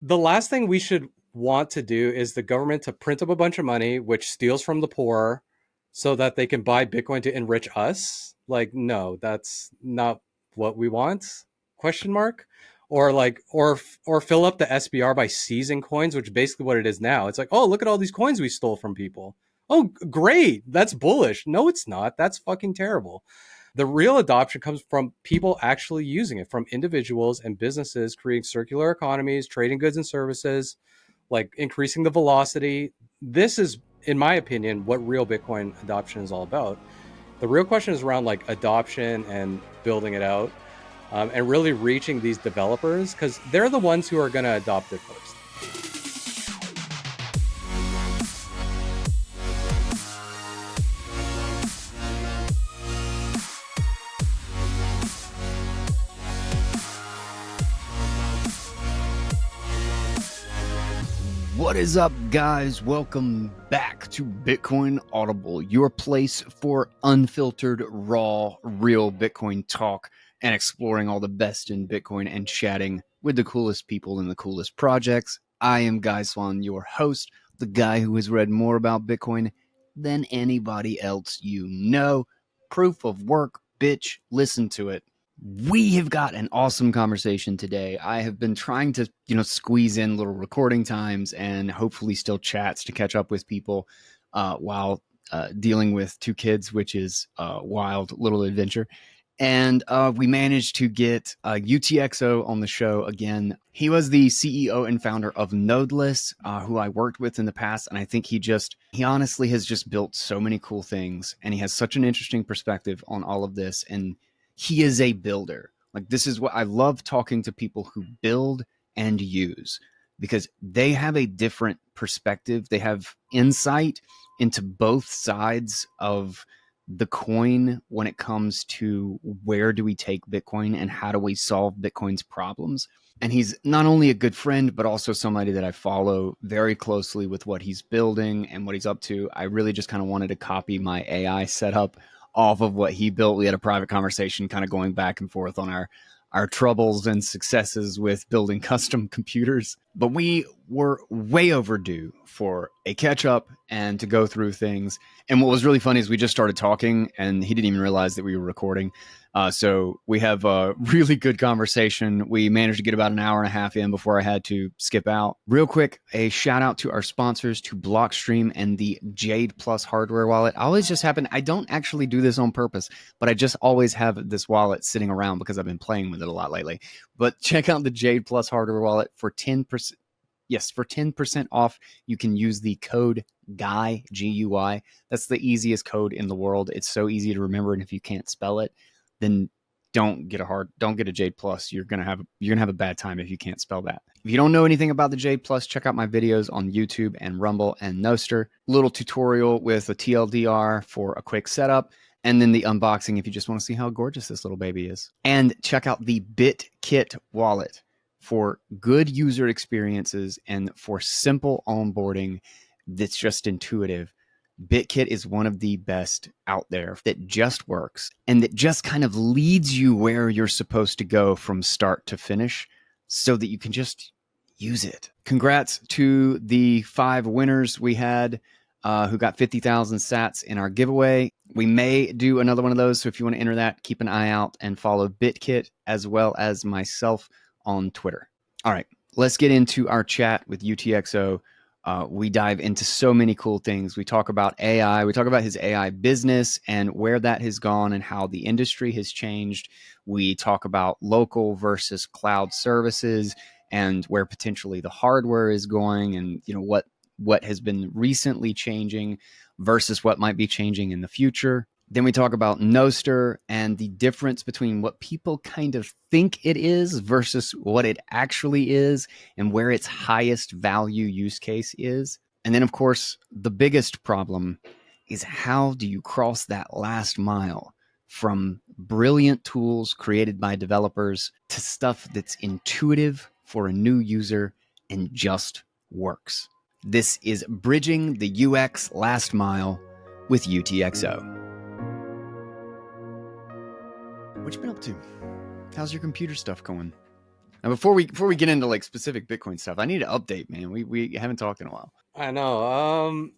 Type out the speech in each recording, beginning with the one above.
The last thing we should want to do is the government to print up a bunch of money, which steals from the poor, so that they can buy Bitcoin to enrich us. Like, no, that's not what we want. Question mark. Or like, or fill up the SBR by seizing coins, which is basically what it is now. It's like, oh, look at all these coins we stole from people. Oh, great, that's bullish. No, it's not. That's fucking terrible. The real adoption comes from people actually using it, from individuals and businesses creating circular economies, trading goods and services, like increasing the velocity. This is, in my opinion, what real Bitcoin adoption is all about. The real question is around like adoption and building it out, and really reaching these developers because they're the ones who are going to adopt it first. What is up, guys? Welcome back to Bitcoin Audible, your place for unfiltered, raw, real Bitcoin talk and exploring all the best in Bitcoin and chatting with the coolest people and the coolest projects. I am Guy Swan, your host, the guy who has read more about Bitcoin than anybody else you know. Proof of work, bitch. Listen to it. We have got an awesome conversation today. I have been trying to, squeeze in little recording times and hopefully still chats to catch up with people while dealing with two kids, which is a wild little adventure. And we managed to get UTXO on the show again. He was the CEO and founder of Nodeless, who I worked with in the past. And I think he honestly has just built so many cool things. And he has such an interesting perspective on all of this. And he is a builder. Like, this is what I love, talking to people who build and use, because they have a different perspective. They have insight into both sides of the coin when it comes to where do we take Bitcoin and how do we solve Bitcoin's problems. And he's not only a good friend, but also somebody that I follow very closely with what he's building and what he's up to. I really just kind of wanted to copy my AI setup off of what he built. We had a private conversation kind of going back and forth on our troubles and successes with building custom computers. But we were way overdue for a catch up and to go through things. And what was really funny is we just started talking and he didn't even realize that we were recording. So we have a really good conversation. We managed to get about an hour and a half in before I had to skip out. Real quick, a shout out to our sponsors, to Blockstream and the Jade Plus hardware wallet. I don't actually do this on purpose, but I just always have this wallet sitting around because I've been playing with it a lot lately. But check out the Jade Plus hardware wallet for 10%. Yes, for 10% off, you can use the code GUY, G-U-Y. That's the easiest code in the world. It's so easy to remember, and if you can't spell it, then don't get a Jade Plus. You're gonna have a bad time if you can't spell that. If you don't know anything about the Jade Plus, check out my videos on YouTube and Rumble and Noster. Little tutorial with a TLDR for a quick setup, and then the unboxing if you just want to see how gorgeous this little baby is. And check out the BitKit wallet for good user experiences and for simple onboarding that's just intuitive. BitKit is one of the best out there that just works and that just kind of leads you where you're supposed to go from start to finish so that you can just use it. Congrats to the 5 winners we had who got 50,000 sats in our giveaway. We may do another one of those. So if you want to enter that, keep an eye out and follow BitKit as well as myself on Twitter. All right, let's get into our chat with UTXO. We dive into so many cool things. We talk about AI. We talk about his AI business and where that has gone and how the industry has changed. We talk about local versus cloud services and where potentially the hardware is going, and what has been recently changing versus what might be changing in the future. Then we talk about Noster and the difference between what people kind of think it is versus what it actually is and where its highest value use case is. And then, of course, the biggest problem is how do you cross that last mile from brilliant tools created by developers to stuff that's intuitive for a new user and just works. This is Bridging the UX Last Mile with UTXO. What you been up to? How's your computer stuff going? And before we get into like specific Bitcoin stuff, I need to update, man. We haven't talked in a while. I know.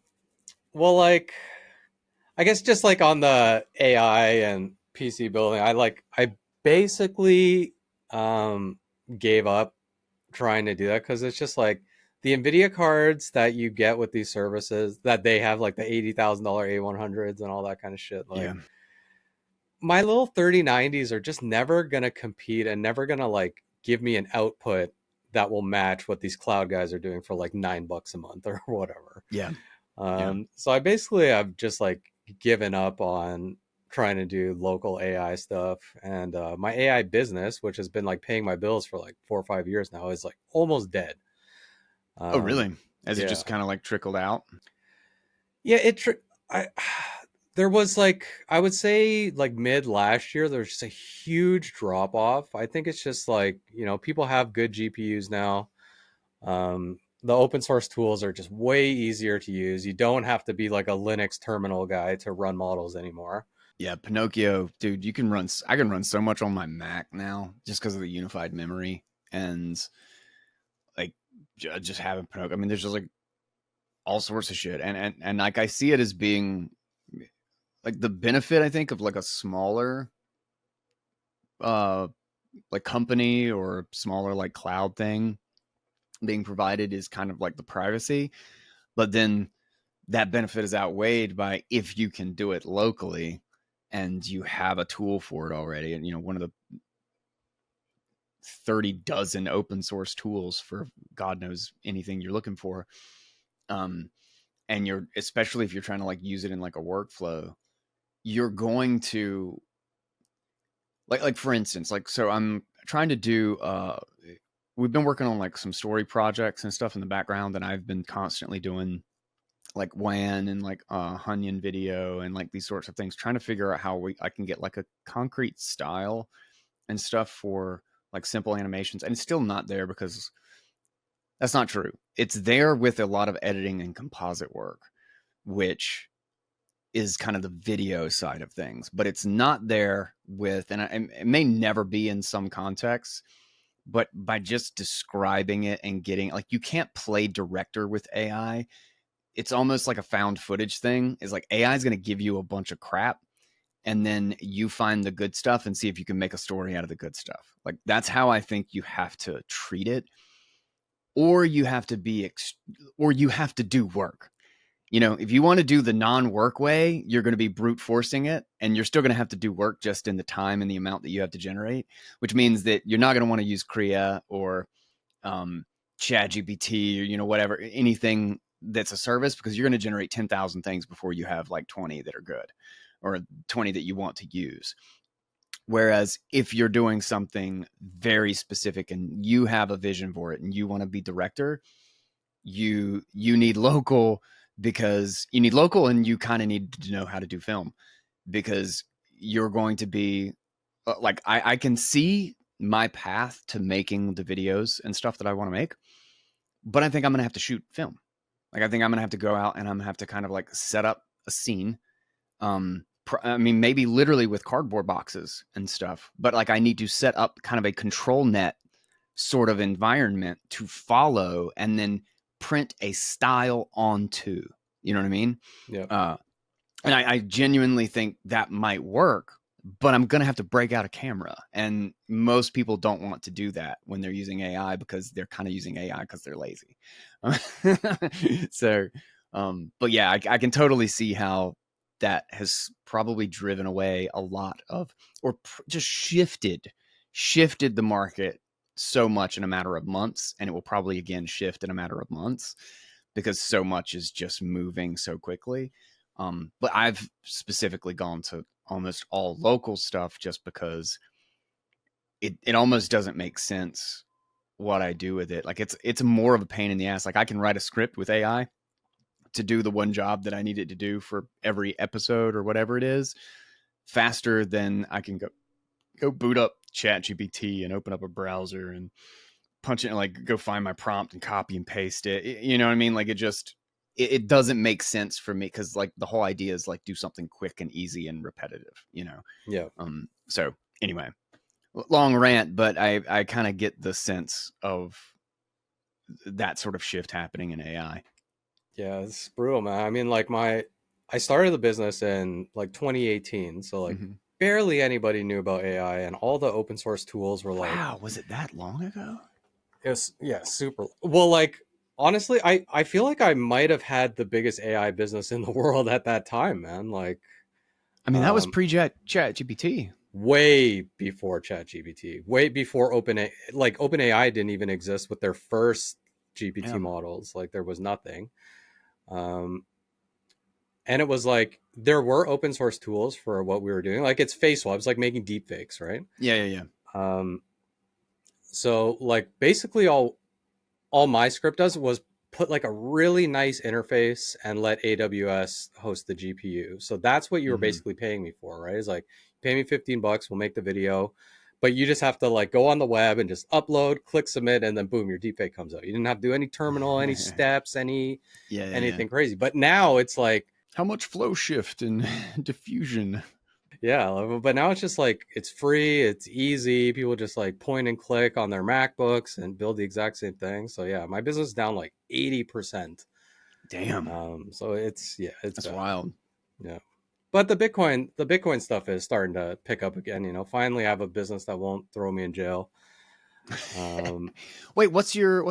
Well, like, I guess just like on the AI and PC building, I basically um gave up trying to do that because it's just like the Nvidia cards that you get with these services that they have, like the $80,000 A100s and all that kind of shit. Yeah. Like, my little 3090s are just never gonna compete and never gonna like give me an output that will match what these cloud guys are doing for like $9 a month or whatever. Yeah. Yeah. So I've just like given up on trying to do local AI stuff, and my AI business, which has been like paying my bills for like 4 or 5 years now, is like almost dead. Oh, Um, really? As it yeah, just kind of like trickled out? yeah. I there was like, I would say like mid last year, there's just a huge drop off. I think it's just like, people have good GPUs now. The open source tools are just way easier to use. You don't have to be like a Linux terminal guy to run models anymore. Yeah, Pinocchio, dude, you can run. I can run so much on my Mac now just because of the unified memory and like just having Pinocchio. I mean, there's just like all sorts of shit, and like I see it as being like the benefit I think of like a smaller uh like company or smaller like cloud thing being provided is kind of like the privacy, but then that benefit is outweighed by if you can do it locally and you have a tool for it already, and one of the 30 dozen open source tools for god knows anything you're looking for. um and you're, especially if you're trying to like use it in like a workflow, you're going to like for instance, like, so I'm trying to do we've been working on like some story projects and stuff in the background, and I've been constantly doing like WAN and like Hunyan video and like these sorts of things, trying to figure out how I can get like a concrete style and stuff for like simple animations. And it's still not there because that's not true. It's there with a lot of editing and composite work, which is kind of the video side of things, but it's not there with, and it may never be in some contexts, but by just describing it and getting like, you can't play director with AI. It's almost like a found footage thing. Is like AI is going to give you a bunch of crap, and then you find the good stuff and see if you can make a story out of the good stuff. Like that's how I think you have to treat it, or you have to be or you have to do work. If you want to do the non-work way, you're going to be brute forcing it, and you're still going to have to do work just in the time and the amount that you have to generate, which means that you're not going to want to use Kriya or um, ChatGPT or whatever, anything that's a service, because you're going to generate 10,000 things before you have like 20 that are good, or 20 that you want to use. Whereas if you're doing something very specific and you have a vision for it and you want to be director, you need local, because you need local, and you kind of need to know how to do film, because you're going to be like, I can see my path to making the videos and stuff that I want to make, but I think I'm going to have to shoot film. Like, I think I'm going to have to go out and I'm going to have to kind of like set up a scene. I mean, maybe literally with cardboard boxes and stuff, but like I need to set up kind of a control net sort of environment to follow and then print a style onto. You know what I mean? yeah, Uh, and I genuinely think that might work, but I'm going to have to break out a camera. And most people don't want to do that when they're using AI, because they're kind of using AI because they're lazy. So, but yeah, I can totally see how that has probably driven away a lot of, or just shifted the market so much in a matter of months. And it will probably again shift in a matter of months, because so much is just moving so quickly. But I've specifically gone to almost all local stuff just because it almost doesn't make sense what I do with it. Like it's more of a pain in the ass. Like I can write a script with AI to do the one job that I need it to do for every episode or whatever it is, faster than I can go boot up ChatGPT and open up a browser and punch it and like go find my prompt and copy and paste it. You know what I mean? Like it doesn't make sense for me, because like the whole idea is like do something quick and easy and repetitive. yeah. So anyway, long rant, but I kind of get the sense of that sort of shift happening in AI. Yeah, it's brutal, man. I mean, like I started the business in like 2018, so like Mm-hmm. barely anybody knew about AI, and all the open source tools were like, Wow, was it that long ago? it was, yeah, super. Well, like honestly, I feel like I might have had the biggest AI business in the world at that time, man. Like, I mean, that was um, pre-Chat GPT. way before ChatGPT, way before OpenAI didn't even exist with their first GPT Yeah. models. Like, there was nothing. Um, and it was like there were open source tools for what we were doing. Like, it's face swabs, like making deep fakes, right? Yeah, yeah, yeah. Um, so like basically all my script does was put like a really nice interface and let AWS host the GPU. So that's what you were Mm-hmm. basically paying me for, right? It's like, pay me $15, we'll make the video, but you just have to like go on the web and just upload, click submit, and then boom, your deepfake comes out. You didn't have to do any terminal, any steps, Yeah, yeah, yeah. anything crazy. But now it's like, How much flow shift and diffusion? yeah, but now it's just like it's free, it's easy. People just like point and click on their MacBooks and build the exact same thing. So yeah, my business is down like 80%. Damn, So it's, yeah, it's that's bad. wild. Yeah. But the Bitcoin stuff is starting to pick up again. Finally I have a business that won't throw me in jail. Um, Wait, what's your?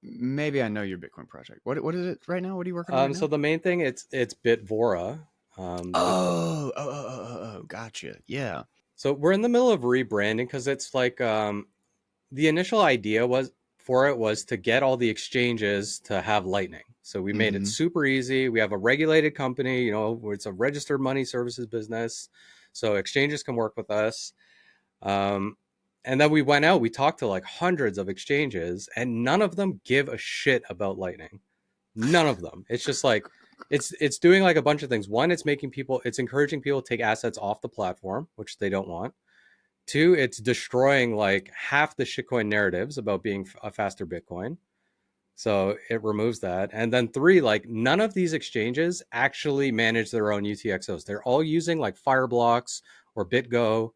Maybe I know your Bitcoin project. What is it right now? What are you working on right so now? the main thing, it's Bitvora. Gotcha. Yeah. So we're in the middle of rebranding because it's like the initial idea was to get all the exchanges to have Lightning. So we made it Mm-hmm. super easy. We have a regulated company, where it's a registered money services business. So exchanges can work with us. Um, and then we went out, we talked to like hundreds of exchanges, and none of them give a shit about Lightning. None of them. It's just like it's doing like a bunch of things. One, it's encouraging people to take assets off the platform, which they don't want. Two, it's destroying like half the shitcoin narratives about being a faster Bitcoin. So it removes that. And then three, like none of these exchanges actually manage their own UTXOs. They're all using like Fireblocks or BitGo,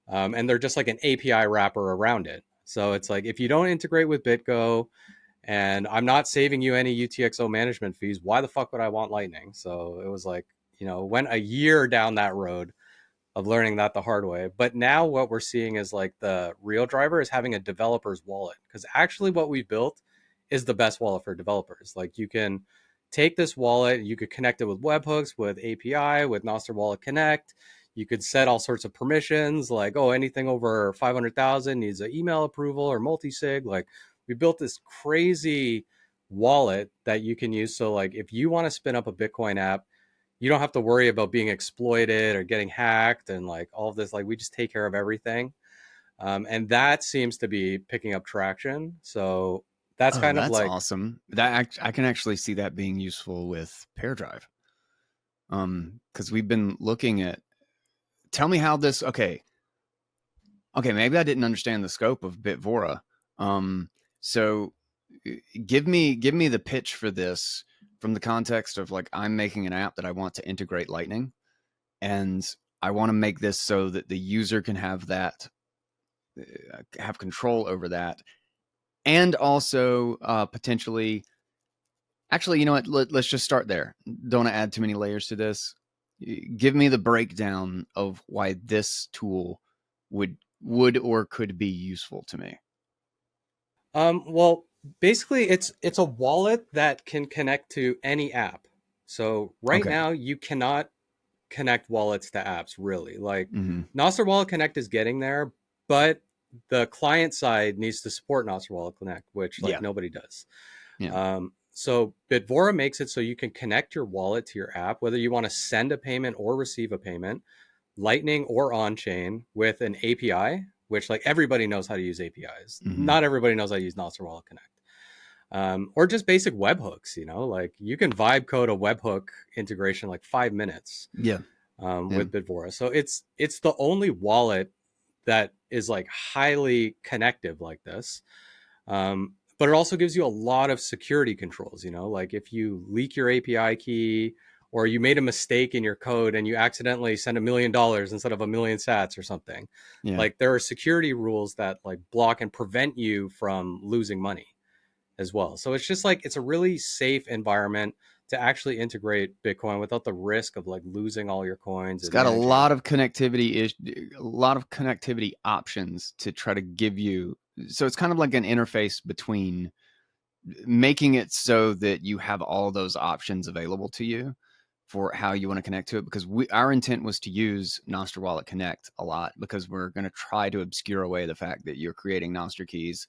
and they're just like an API wrapper around it. So it's like if you don't integrate with BitGo, and I'm not saving you any UTXO management fees, why the fuck would I want Lightning? So it was like, went a year down that road of learning that the hard way. But now what we're seeing is like the real driver is having a developer's wallet, because actually what we built is the best wallet for developers. Like, you can take this wallet, you could connect it with webhooks, with API, with Nostr Wallet Connect. You could set all sorts of permissions, like, oh, anything over 500,000 needs an email approval or multisig. Like, we built this crazy wallet that you can use. So like if you want to spin up a Bitcoin app, you don't have to worry about being exploited or getting hacked and like all of this. Like, we just take care of everything. And that seems to be picking up traction. So that's Oh, kind of that's like, awesome. I can actually see that being useful with PairDrive. Because we've been looking at. Tell me how this. Okay. Maybe I didn't understand the scope of Bitvora. So give me the pitch for this from the context of like I'm making an app that I want to integrate Lightning, and I want to make this so that the user can have control over that, and also potentially. Actually, you know what? Let's just start there. Don't add too many layers to this. Give me the breakdown of why this tool would or could be useful to me. well, basically it's a wallet that can connect to any app. So right Okay. now you cannot connect wallets to apps, really. Like, Mm-hmm. Nostr Wallet Connect is getting there, but the client side needs to support Nostr Wallet Connect, which like Yeah. nobody does. Yeah. So Bitvora makes it so you can connect your wallet to your app, whether you want to send a payment or receive a payment, Lightning or on chain, with an API, which like everybody knows how to use APIs. Mm-hmm. Not everybody knows how to use Nostr Wallet Connect. Or just basic webhooks, like you can vibe code a webhook integration like 5 minutes, Yeah. Yeah. with Bitvora. So it's the only wallet that is like highly connective like this. But it also gives you a lot of security controls. Like if you leak your API key or you made a mistake in your code and you accidentally send $1 million instead of 1 million sats or something. Yeah. Like there are security rules that like block and prevent you from losing money as well. So it's just like it's a really safe environment to actually integrate Bitcoin without the risk of like losing all your coins It's and got a managing. lot of connectivity options to try to give you. So it's kind of like an interface between making it so that you have all those options available to you for how you want to connect to it. Because our intent was to use Nostr Wallet Connect a lot because we're going to try to obscure away the fact that you're creating Nostr keys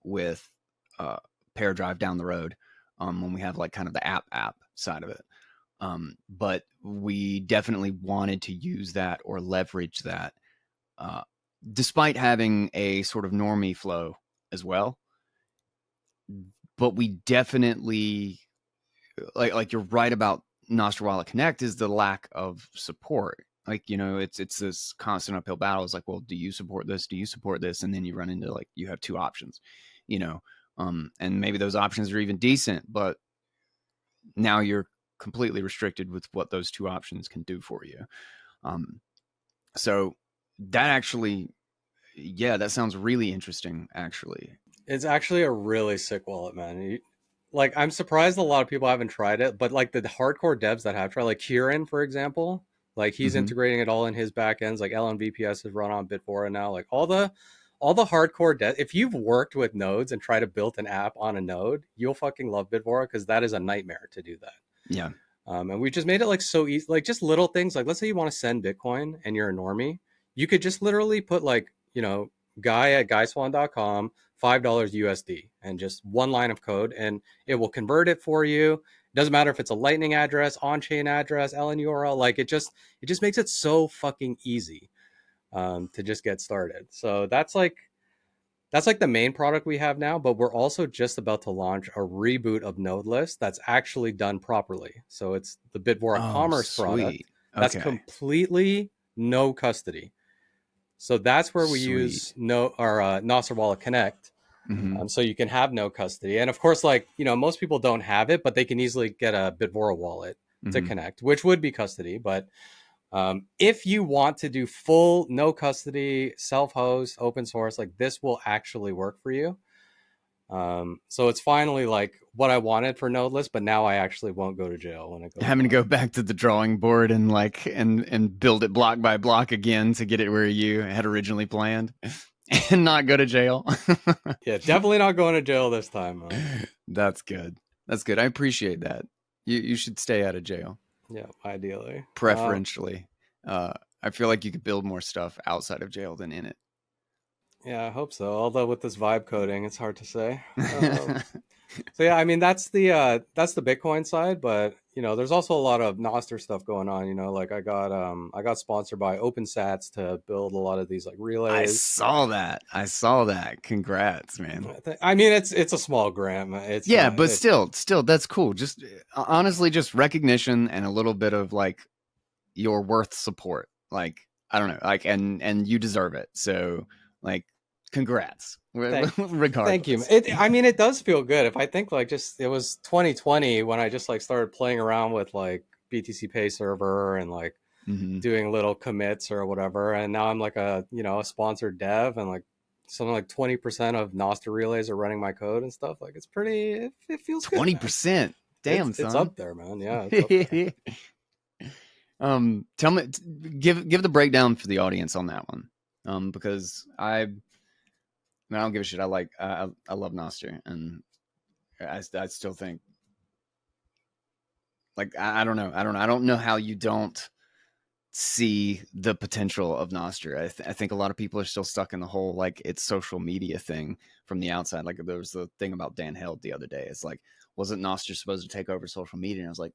with pair drive down the road when we have like kind of the app side of it. But we definitely wanted to use that or leverage that, despite having a sort of normie flow as well. But we definitely like you're right about Nostr Wallet Connect is the lack of support. Like, it's this constant uphill battle. It's like, well, do you support this? Do you support this? And then you run into like you have two options, and maybe those options are even decent, but now you're completely restricted with what those two options can do for you. So that actually, yeah, that sounds really interesting, actually. It's actually a really sick wallet, man. Like I'm surprised a lot of people haven't tried it, but like the hardcore devs that have tried, like Kieran, for example, like he's Mm-hmm. integrating it all in his backends. Like LNVPS is run on Bitvora now. Like all the hardcore devs. If you've worked with nodes and tried to build an app on a node, you'll fucking love Bitvora because that is a nightmare to do that. Yeah. And we just made it like so easy, like just little things. Like let's say you want to send Bitcoin and you're a normie, you could just literally put like guy at guyswan.com $5 USD and just one line of code, and it will convert it for you. It doesn't matter if it's a Lightning address, on-chain address, LN URL. Like it just makes it so fucking easy to just get started. So that's like the main product we have now, but we're also just about to launch a reboot of Nodelist that's actually done properly. So it's the Bitvora Oh, Commerce product sweet. that's Okay. completely no custody. So that's where we use Sweet. Nostr Wallet Connect. Mm-hmm. So you can have no custody. And of course, like, most people don't have it, but they can easily get a Bitvora wallet to Mm-hmm. connect, which would be custody. But if you want to do full no custody, self-host, open source, like this will actually work for you. So it's finally like what I wanted for Nodelist, but now I actually won't go to jail when it goes Having to go live. back to the drawing board and like and build it block by block again to get it where you had originally planned and not go to jail. Yeah, definitely not going to jail this time, man. That's good. That's good. I appreciate that. You should stay out of jail, Yeah, ideally. preferentially. Uh, I feel like you could build more stuff outside of jail than in Yeah, I hope so. Although with this vibe coding, it's hard to say. it. So yeah, I mean that's the Bitcoin side, but there's also a lot of Nostr stuff going on. Like I got sponsored by OpenSats to build a lot of these like I relays. saw that. I saw that. Congrats, man. I mean it's a small grant. It's Yeah, not but it's still, that's cool. Just honestly, just recognition and a little bit of like your worth support. Like, I don't know, like, and you deserve it. So, like, congrats, thank thank you. regardless. It does feel good. If I think like just it was 2020 when I just like started playing around with like BTC Pay server and like Mm-hmm. doing little commits or whatever, and now I'm like a sponsored dev, and like something like 20% of Nostr relays are running my code and stuff. Like it's pretty it feels good, man. 20%. it's Damn, it's son. up there, man. Yeah, it's up there. Tell me, give the breakdown for the audience on that one. Because I don't give a shit. I love Nostr, and I still think like I don't know. I don't know how you don't see the potential of Nostr. I think a lot of people are still stuck in the whole like it's social media thing from the outside. Like there was the thing about Dan Held the other day. It's like, wasn't Nostr supposed to take over social media? And I was like,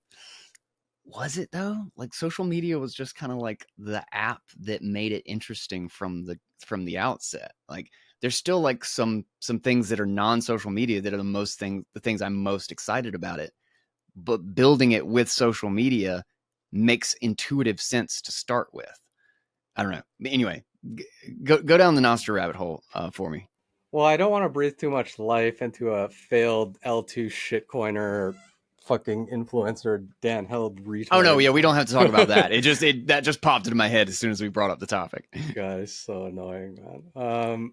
was it though? Like social media was just kind of like the app that made it interesting from the outset. Like there's still like some things that are non-social media that are the things I'm most excited about it. But building it with social media makes intuitive sense to start with. I don't know. Anyway, go down the Nostr rabbit hole for me. Well, I don't want to breathe too much life into a failed L2 shitcoiner fucking influencer Dan held Oh no, retard. yeah, we don't have to talk about that. That just popped into my head as soon as we brought up the topic. Guy is so annoying, man.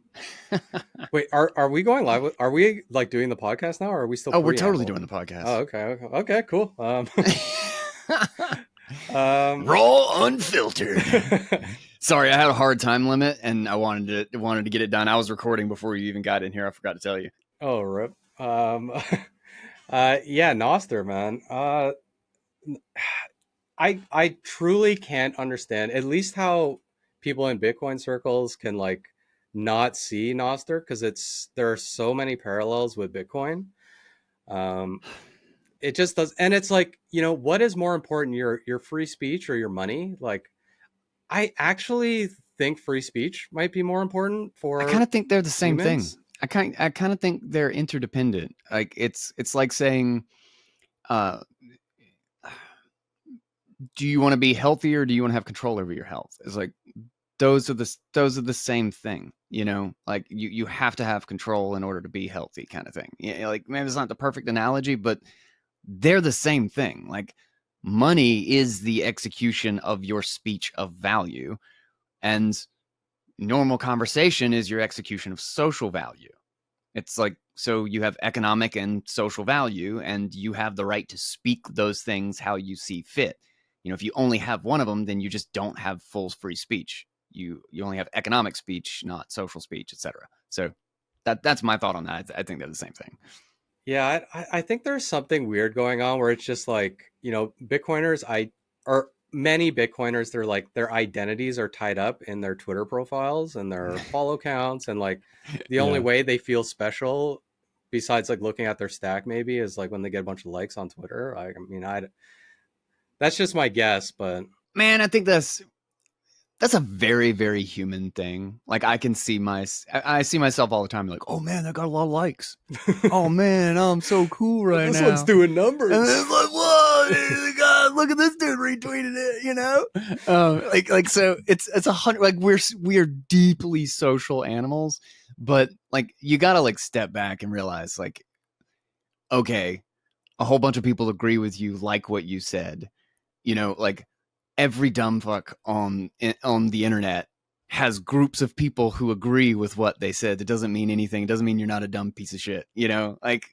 Wait, are we going live? Are we like doing the podcast now, or are we still Oh, we're totally doing preambling? the Oh, podcast. okay, cool. Um, Raw unfiltered. Sorry, I had a hard time limit, and I wanted to get it done. I was recording before you even got in here. I forgot to tell you. oh, rip. Yeah, Noster, man. I truly can't understand at least how people in Bitcoin circles can like not see Noster because there are so many parallels with Bitcoin. Um, it just does, and it's like, what is more important, your free speech or your money? Like, I actually think free speech might be more important I kind for of think they're the same thing. humans. I kind of think they're interdependent. Like it's like saying, uh, do you want to be healthy or do you want to have control over your health? It's like those are the same thing, you know. Like you have to have control in order to be healthy, kind of thing. Yeah, like maybe it's not the perfect analogy, but they're the same thing. Like money is the execution of your speech of value, and normal conversation is your execution of social value. It's like, so you have economic and social value, and you have the right to speak those things how you see fit. You know, if you only have one of them, then you just don't have full free speech. You only have economic speech, not social speech, etc. So that's my thought on that. I think they're the same thing. Yeah, I think there's something weird going on where it's just like, Bitcoiners, or many Bitcoiners, they're like their identities are tied up in their Twitter profiles and their follow counts, and like the only Yeah. way they feel special, besides like looking at their stack, maybe is like when they get a bunch of likes on Twitter. I mean, that's just my guess, but Man, I think that's a very, very human thing. Like I see myself all the time. Like, oh man, that got a lot of likes. Oh man, I'm so cool right this one's now. doing And numbers. it's like, whoa, God, look at this dude retweeted it, you know? So it's 100, like we are deeply social animals, but like you gotta like step back and realize like, okay, a whole bunch of people agree with you, like what you said, you know, like every dumb fuck on the internet has groups of people who agree with what they said. It doesn't mean anything. It doesn't mean you're not a dumb piece of shit. You know, like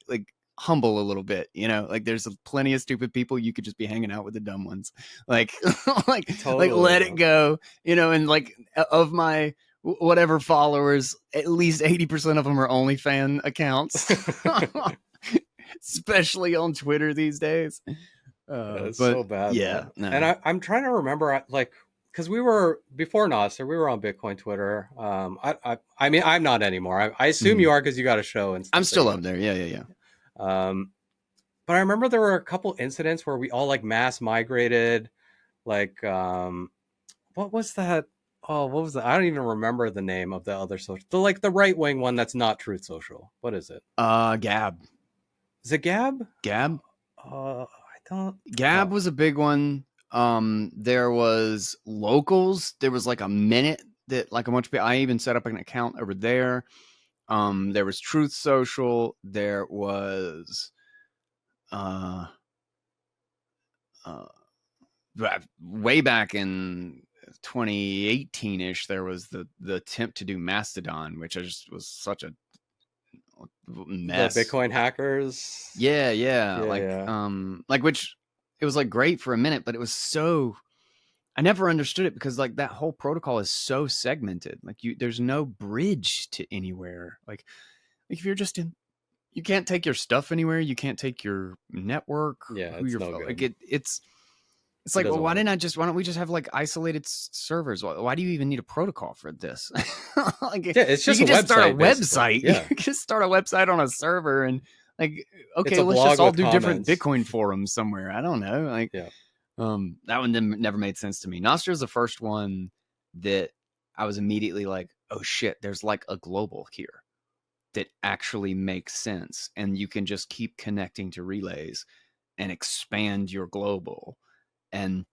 humble a little bit. You know, like there's plenty of stupid people. You could just be hanging out with the dumb ones. Like like Totally, let it man. go. You know, and like of my whatever followers, at least 80% of them are OnlyFan accounts. Especially on Twitter these days. Yeah, it's But so bad, yeah, man. And no. I'm trying to remember, like, because we were before Nostr, we were on Bitcoin Twitter. I mean, I'm not anymore. I assume you Mhm. are because you got a show and I'm stuff that still you up there. Yeah, yeah, yeah. do. But I remember there were a couple incidents where we all like mass migrated. Like, what was that? Oh, what was that? I don't even remember the name of the other social. The right wing one that's not Truth Social. What is it? Gab. Is it Gab? Gab? I don't. Gab Oh, was a big one. There was locals. There was like a minute that like a bunch of people, I even set up an account over there. There was Truth Social. There was uh uh way back in 2018-ish, there was the attempt to do Mastodon, which I just was such a the mess. Bitcoin hackers. Yeah, yeah. Yeah, yeah. Like which it was like great for a minute, but it was so I never understood it because like that whole protocol is so segmented. Like there's no bridge to anywhere. Like if you're just in you can't take your stuff anywhere, you can't take your network, Yeah, who it's you're no like good. it's It like, well, doesn't work. why don't we just have like isolated servers? Why do you even need a protocol for this? Like Yeah, it's you just a can just start a website basically. website. You Yeah. can just start a website on a server and like, It's okay, a let's just blog all with do different comments. Bitcoin forums somewhere. I don't know. Like, Yeah. that one never made sense to me. Nostr is the first one that I was immediately like, oh shit, there's like a global here that actually makes sense. And you can just keep connecting to relays and expand your global. And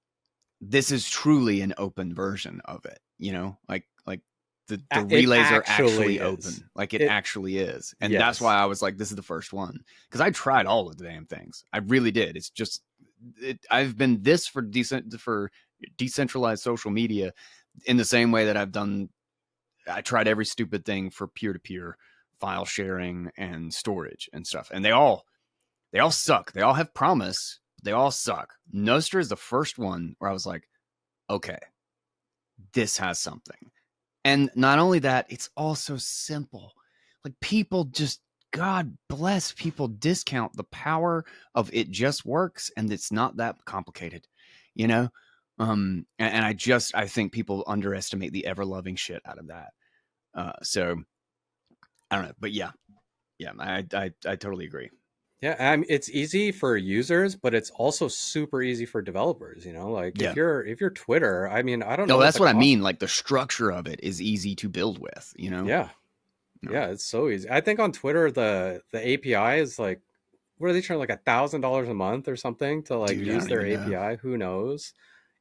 this is truly an open version of it, you know, like the It relays are actually actually is. open. Like it It actually is. And that's yes. why I was like, this is the first one. Because I tried all of the damn things. I really did. It's just I've been this for decentralized social media in the same way that I tried every stupid thing for peer-to-peer file sharing and storage and stuff. And they all suck. They all have promise. They all suck. Nostr is the first one where I was like, okay, this has something. And not only that, it's also simple. Like people just, God bless people, discount the power of it just works and it's not that complicated, you know? And I think people underestimate the ever loving shit out of that. So I don't know, but yeah, I totally agree. Yeah, it's easy for users, but it's also super easy for developers. Like Yeah. if you're Twitter, I mean, I don't know No, what that's the what I cost. mean. Like the structure of it is easy to build with, you know? Yeah, No. yeah, it's so easy. I think on Twitter the API is like, what are they charging, like $1,000 a month or something to like Dude, I use don't their even know. API? Who knows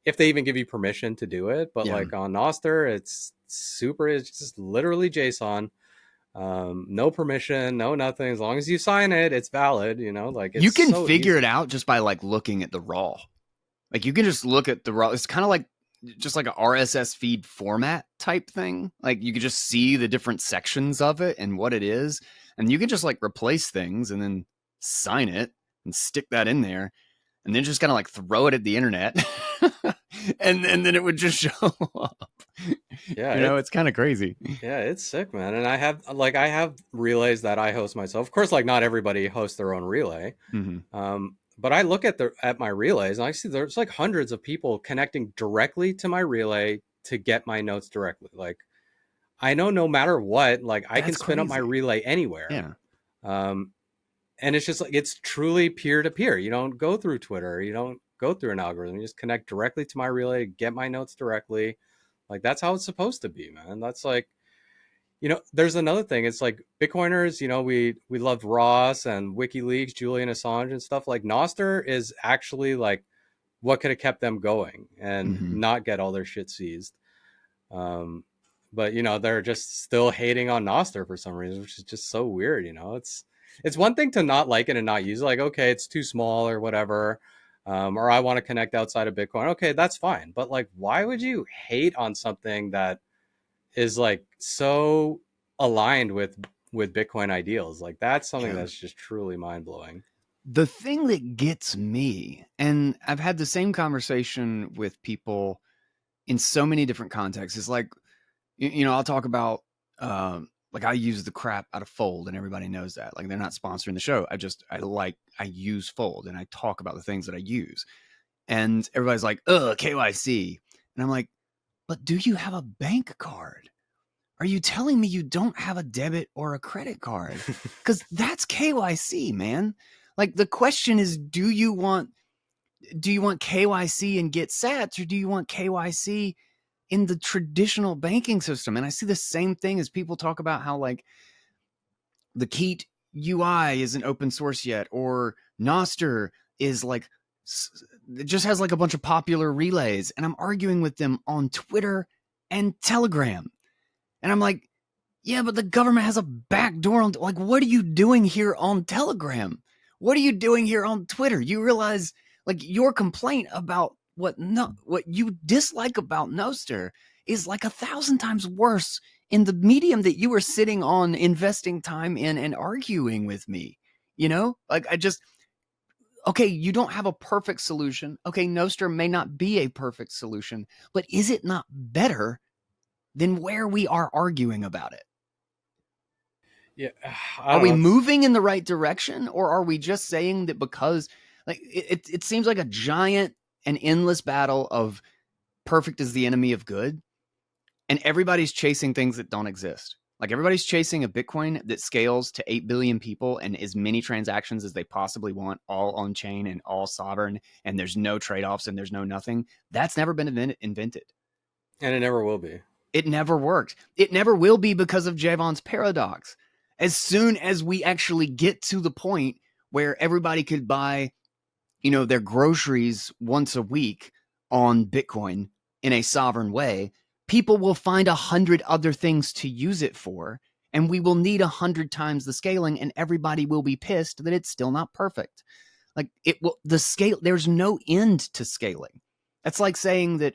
if they even give you permission to do it? But Yeah. like on Noster, it's super. It's just literally JSON. No permission, no nothing. As long as you sign it, it's valid. Like You it's can so figure it easy. out just by like looking at the raw. Like you can just look at the raw. It's kind of like just like a RSS feed format type thing. Like you could just see the different sections of it and what it is. And you can just like replace things and then sign it and stick that in there and then just kind of like throw it at the internet. and then it would just show up. Yeah, It's kind of crazy. it's sick, man. And I have relays that I host myself. Of course, like not everybody hosts their own relay. Mm-hmm. But I look at my relays and I see there's like hundreds of people connecting directly to my relay to get my notes directly. Like I know no matter what, like I can That's spin up my crazy. relay anywhere. Yeah. Um, and it's just like it's truly peer to peer. You don't go through Twitter, you don't go through an algorithm. You just connect directly to my relay, get my notes directly. Like that's how it's supposed to be, man. That's like, there's another thing. It's like Bitcoiners, we loved Ross and WikiLeaks, Julian Assange and stuff. Like Noster is actually like what could have kept them going and Mm-hmm. not get all their shit seized. Um, but they're just still hating on Noster for some reason, which is just so weird. It's one thing to not like it and not use it. Like, okay, it's too small or whatever. Or I want to connect outside of Bitcoin. Okay, that's fine. But like, why would you hate on something that is like so aligned with Bitcoin ideals? Like that's something Yeah. that's just truly mind blowing. The thing that gets me, and I've had the same conversation with people in so many different contexts, is like, I'll talk about, like I use the crap out of Fold, and everybody knows that. Like they're not sponsoring the show. I use Fold, and I talk about the things that I use, and everybody's like, "Ugh, KYC," and I'm like, "But do you have a bank card? Are you telling me you don't have a debit or a credit card? Because that's KYC, man. Like the question is, do you want KYC and get sats, or do you want KYC in the traditional banking system? And I see the same thing as people talk about how like the Keat UI isn't open source yet, or Noster is like it just has like a bunch of popular relays, and I'm arguing with them on Twitter and Telegram, and I'm like, yeah, but the government has a back door on. Like, what are you doing here on Telegram? What are you doing here on Twitter? You realize, like, your complaint about what you dislike about Noster is like 1,000 times worse in the medium that you were sitting on, investing time in and arguing with me. Like okay, you don't have a perfect solution. Okay, Noster may not be a perfect solution, but is it not better than where we are arguing about it? Yeah, I Are don't we know. moving in the right direction, or are we just saying that because like it seems like a giant and endless battle of perfect is the enemy of good, and everybody's chasing things that don't exist? Like everybody's chasing a Bitcoin that scales to 8 billion people and as many transactions as they possibly want, all on chain and all sovereign, and there's no trade-offs and there's no nothing. That's never been invented. And it never will be. It never worked. It never will be because of Javon's paradox. As soon as we actually get to the point where everybody could buy, their groceries once a week on Bitcoin in a sovereign way, people will find 100 other things to use it for, and we will need 100 times the scaling, and everybody will be pissed that it's still not perfect. Like it will, the scale, there's no end to scaling. That's like saying that,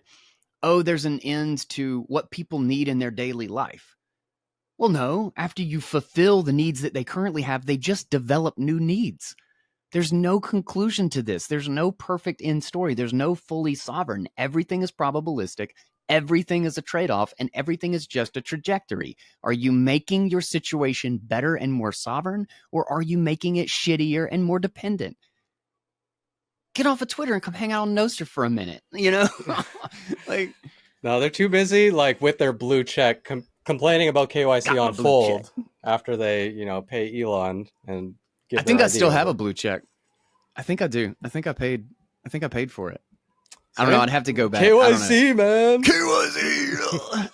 oh, there's an end to what people need in their daily life. Well, no, after you fulfill the needs that they currently have, they just develop new needs. There's no conclusion to this. There's no perfect end story. There's no fully sovereign. Everything is probabilistic. Everything is a trade-off, and everything is just a trajectory. Are you making your situation better and more sovereign, or are you making it shittier and more dependent? Get off of Twitter and come hang out on Nostr for a minute, you know? Like, No, they're too busy like with their blue check complaining about KYC on Fold after they, pay Elon and give I think their I still ID have over. a blue check. I think I do. I think I paid for it. I don't know. I'd have to go back. KYC, man. KYC.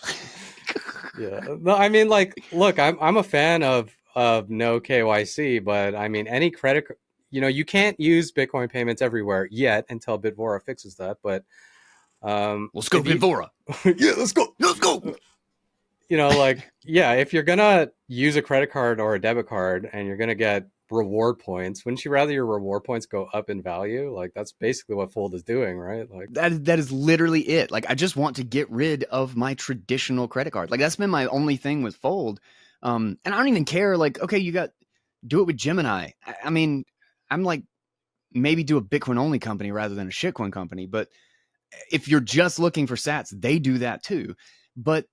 Yeah. No, I mean, like, look, I'm a fan of no KYC, but I mean, any credit, you can't use Bitcoin payments everywhere yet until Bitvora fixes that. But let's go, Bitvora. Yeah, let's go. Let's go. If you're gonna use a credit card or a debit card and you're gonna get reward points, wouldn't you rather your reward points go up in value? Like that's basically what Fold is doing, right? Like that is literally it. Like I just want to get rid of my traditional credit card. Like that's been my only thing with Fold. And I don't even care. Like, okay, do it with Gemini. I mean, I'm like, maybe do a Bitcoin only company rather than a shitcoin company. But if you're just looking for sats, they do that too. But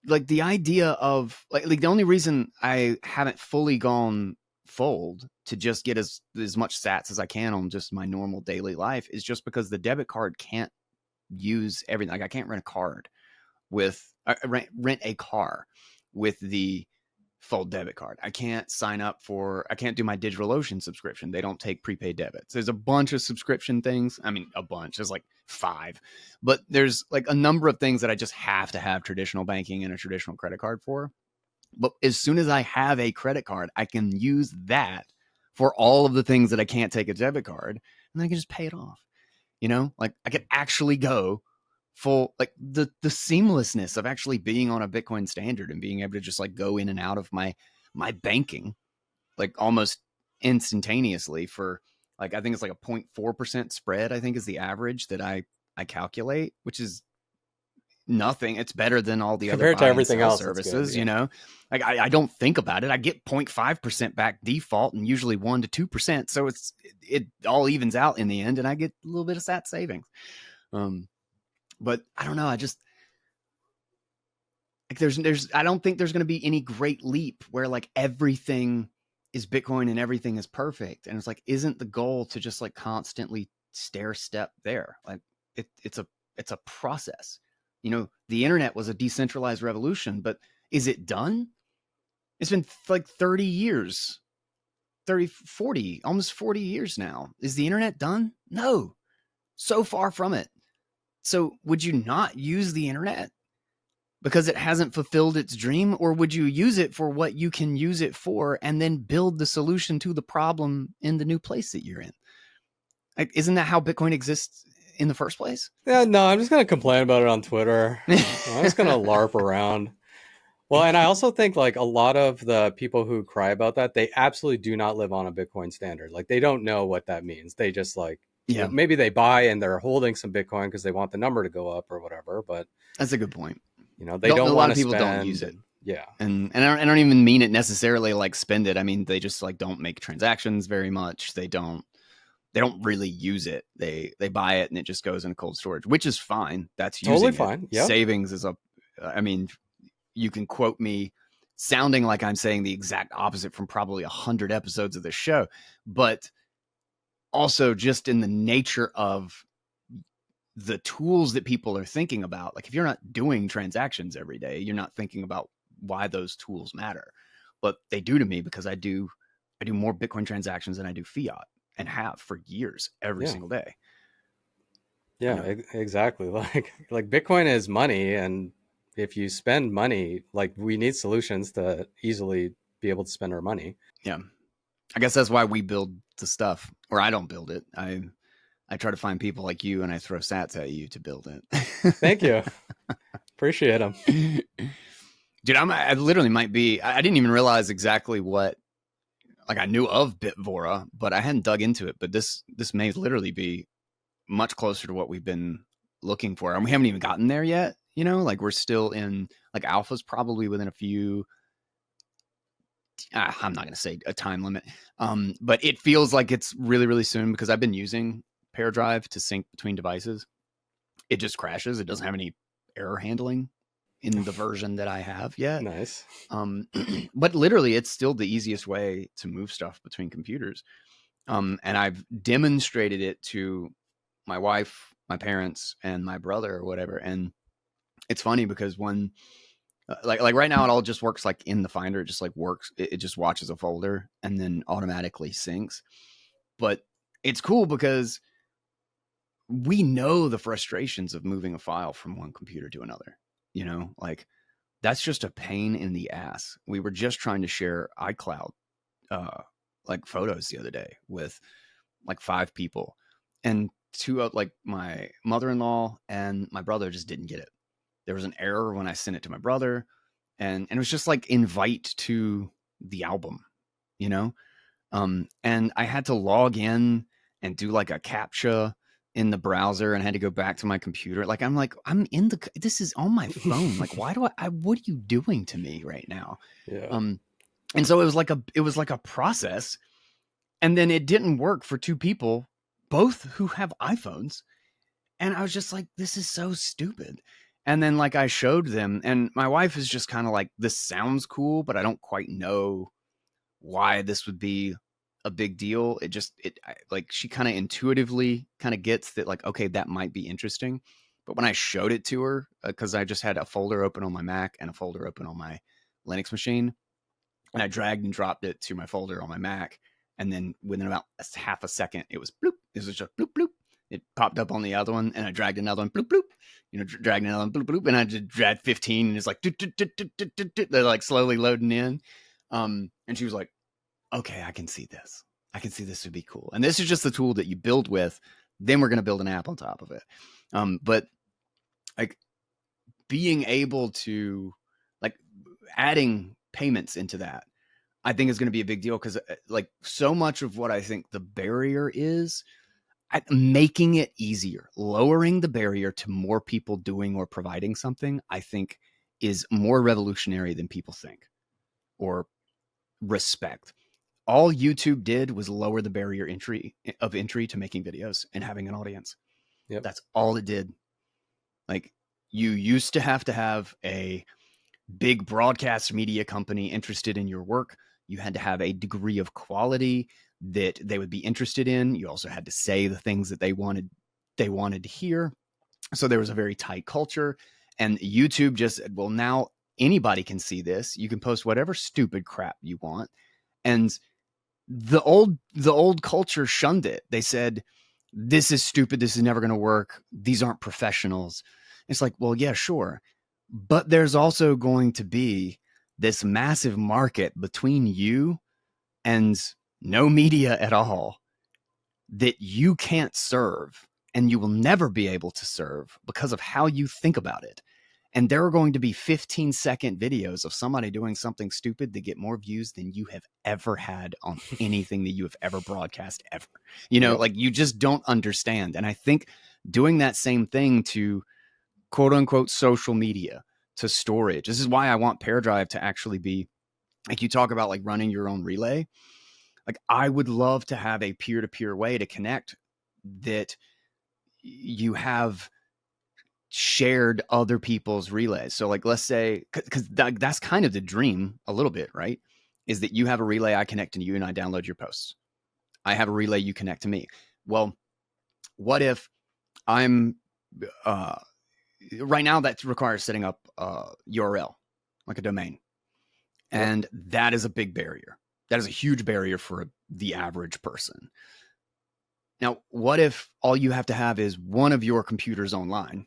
like the idea of like the only reason I haven't fully gone Fold to just get as much sats as I can on just my normal daily life is just because the debit card can't use everything. Like I can't rent a card with rent a car with the Fold debit card. I can't do my DigitalOcean subscription. They don't take prepaid debits. There's a bunch of subscription things. I mean, a bunch. There's like 5, but there's like a number of things that I just have to have traditional banking and a traditional credit card for. But as soon as I have a credit card, I can use that for all of the things that I can't take a debit card, and then I can just pay it off. Like I could actually go full, like the seamlessness of actually being on a Bitcoin standard and being able to just like go in and out of my banking like almost instantaneously for like, I think it's like a 0.4% spread, I think is the average that I calculate, which is nothing. It's better than all the compared other to everything else services, good, yeah. Like I don't think about it. I get 0.5% back default and usually 1 to 2%. So it all evens out in the end and I get a little bit of sat savings. But I don't know. I just like I don't think there's going to be any great leap where like everything is Bitcoin and everything is perfect. And it's like, isn't the goal to just like constantly stair step there? Like it's a process. The internet was a decentralized revolution, but is it done? It's been like 30 years, 30, 40, almost 40 years now. Is the internet done? No, so far from it. So would you not use the internet because it hasn't fulfilled its dream? Or would you use it for what you can use it for and then build the solution to the problem in the new place that you're in? Like, isn't that how Bitcoin exists in the first place? Yeah, no, I'm just going to complain about it on Twitter. I'm just going to LARP around. Well, and I also think like a lot of the people who cry about that, they absolutely do not live on a Bitcoin standard. Like they don't know what that means. They just like, maybe they buy and they're holding some Bitcoin because they want the number to go up or whatever. But that's a good point. They don't want to spend. A lot of people don't use it. Yeah. And I don't even mean it necessarily like spend it. I mean, they just like don't make transactions very much. They don't really use it. They buy it and it just goes in cold storage, which is fine. That's totally fine. Yeah. Savings is I mean, you can quote me sounding like I'm saying the exact opposite from probably 100 episodes of the show, but also just in the nature of the tools that people are thinking about. Like if you're not doing transactions every day, you're not thinking about why those tools matter, but they do to me because I do more Bitcoin transactions than I do fiat and have for years every single day. Yeah, exactly. Like Bitcoin is money. And if you spend money, like we need solutions to easily be able to spend our money. Yeah. I guess that's why we build the stuff, or I don't build it. I try to find people like you and I throw sats at you to build it. Thank you. Appreciate them. Dude, I literally might be. I didn't even realize exactly what. Like I knew of Bitvora, but I hadn't dug into it. But this may literally be much closer to what we've been looking for, and we haven't even gotten there yet. You know, like we're still in like alpha's probably within a few. I'm not going to say a time limit, but it feels like it's really, really soon because I've been using PairDrive to sync between devices. It just crashes. It doesn't have any error handling in the version that I have yet. Nice. But literally, it's still the easiest way to move stuff between computers. And I've demonstrated it to my wife, my parents, and my brother or whatever. And it's funny because when like right now it all just works like in the Finder. It just like works. It just watches a folder and then automatically syncs. But it's cool because we know the frustrations of moving a file from one computer to another. You know, like that's just a pain in the ass. We were just trying to share iCloud like photos the other day with like 5 people, and two like my mother-in-law and my brother just didn't get it. There was an error when I sent it to my brother, and it was just like invite to the album, you know? And I had to log in and do like a CAPTCHA in the browser and I had to go back to my computer. Like, I'm in this is on my phone. Like, why do what are you doing to me right now? Yeah. And so it was like a process. And then it didn't work for 2 people, both who have iPhones. And I was just like, this is so stupid. And then like I showed them, and my wife is just kind of like, this sounds cool, but I don't quite know why this would be a big deal. Like she kind of intuitively kind of gets that like, okay, that might be interesting. But when I showed it to her, because I just had a folder open on my Mac and a folder open on my Linux machine, and I dragged and dropped it to my folder on my Mac, and then within about half a second, it was bloop. It was just bloop bloop. It popped up on the other one, and I dragged another one, bloop bloop. You know, dragged another one, bloop bloop, and I just dragged 15, and it's like they're like slowly loading in. And she was like, "Okay, I can see this. I can see this would be cool." And this is just the tool that you build with. Then we're going to build an app on top of it. But like being able to like adding payments into that, I think is going to be a big deal because like so much of what I think the barrier is making it easier, lowering the barrier to more people doing or providing something, I think is more revolutionary than people think or respect. All YouTube did was lower the barrier of entry to making videos and having an audience. Yep. That's all it did. Like you used to have a big broadcast media company interested in your work. You had to have a degree of quality that they would be interested in. You also had to say the things that they wanted to hear. So there was a very tight culture. And YouTube just said, well, now anybody can see this. You can post whatever stupid crap you want. And the old culture shunned it. They said, this is stupid. This is never going to work. These aren't professionals. It's like, well, yeah, sure. But there's also going to be this massive market between you and no media at all that you can't serve and you will never be able to serve because of how you think about it. And there are going to be 15-second videos of somebody doing something stupid that get more views than you have ever had on anything that you have ever broadcast ever. You know, like you just don't understand. And I think doing that same thing to quote unquote social media, to storage. This is why I want PairDrive to actually be like you talk about like running your own relay. Like I would love to have a peer-to-peer way to connect that you have shared other people's relays. So like let's say because that's kind of the dream a little bit, right? Is that you have a relay, I connect to you and I download your posts. I have a relay, you connect to me. Well, what if I'm right now that requires setting up a URL, like a domain. And that is a big barrier. That is a huge barrier for the average person. Now, what if all you have to have is one of your computers online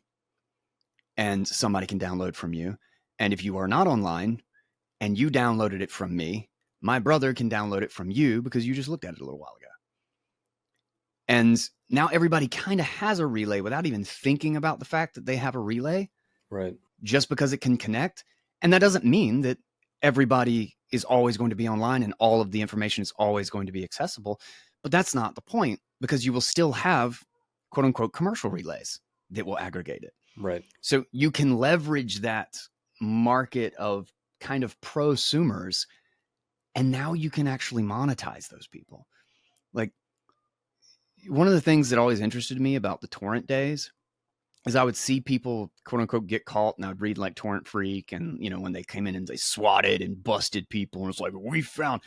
and somebody can download from you? And if you are not online and you downloaded it from me, my brother can download it from you because you just looked at it a little while ago. And now everybody kind of has a relay without even thinking about the fact that they have a relay. Right. just because it can connect. And that doesn't mean that everybody is always going to be online and all of the information is always going to be accessible. But that's not the point, because you will still have quote unquote commercial relays that will aggregate it. Right. So you can leverage that market of kind of prosumers, and now you can actually monetize those people. Like, one of the things that always interested me about the torrent days is I would see people quote unquote get caught, and I would read like Torrent Freak, and when they came in and they swatted and busted people, and it's like, we found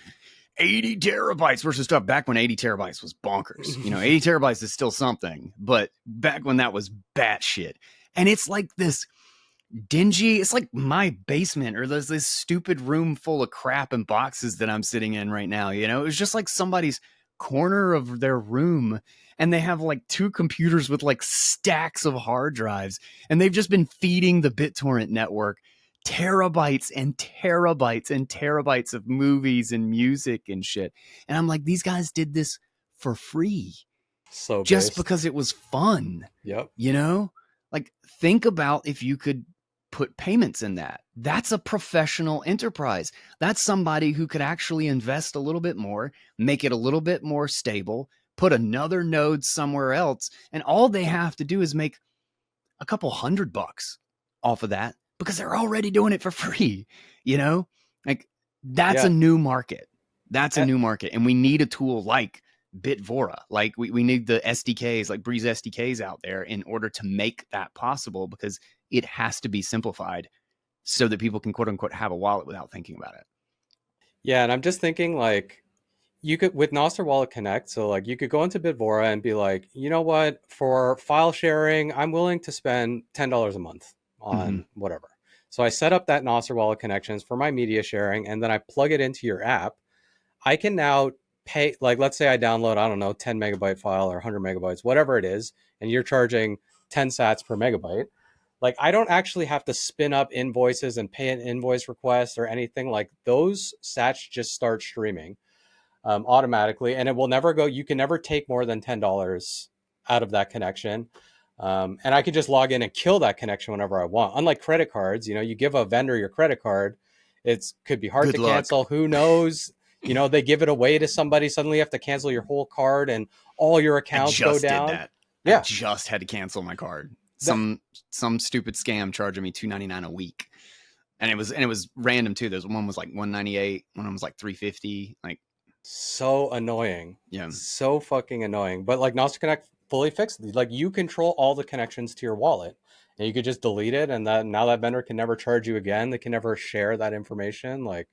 80 terabytes worth of stuff, back when 80 terabytes was bonkers. 80 terabytes is still something, but back when that was batshit. And it's like this dingy, it's like my basement, or there's this stupid room full of crap and boxes that I'm sitting in right now. It was just like somebody's corner of their room, and they have like 2 computers with like stacks of hard drives, and they've just been feeding the BitTorrent network terabytes and terabytes and terabytes of movies and music and shit. And I'm like, these guys did this for free So just based. because it was fun. Yep. Like, think about if you could put payments in that. That's a professional enterprise. That's somebody who could actually invest a little bit more, make it a little bit more stable, put another node somewhere else, and all they have to do is make a couple $100 off of that, because they're already doing it for free. Like, that's Yeah. a new market. That's a And, new market. And we need a tool like Bitvora. Like, we need the SDKs, like Breeze SDKs out there, in order to make that possible, because it has to be simplified so that people can quote unquote have a wallet without thinking about it. yeah, and I'm just thinking, like, you could, with Nostr Wallet Connect, so like you could go into Bitvora and be like, you know what, for file sharing, I'm willing to spend $10 a month Mm-hmm. on whatever. So I set up that Nostr Wallet connections for my media sharing, and then I plug it into your app. I can now pay, like, let's say I download, I don't know, 10 megabyte file or 100 megabytes, whatever it is, and you're charging 10 sats per megabyte. Like, I don't actually have to spin up invoices and pay an invoice request or anything. Like, those sats just start streaming automatically, and it will never go. You can never take more than $10 out of that connection, and I can just log in and kill that connection whenever I want. Unlike credit cards, you give a vendor your credit card, it could be hard Good to luck. cancel. Who knows? They give it away to somebody. Suddenly, you have to cancel your whole card, and all your I accounts go just did down. that. I Yeah, just had to cancel my card. that Some stupid scam charging me $2.99 a week. And it was random too. There's one was like $198, one was like $350. Like, so annoying. yeah. So fucking annoying. But like Nostr Connect fully fixed it. Like, you control all the connections to your wallet. And you could just delete it, and now that vendor can never charge you again. They can never share that information. Like,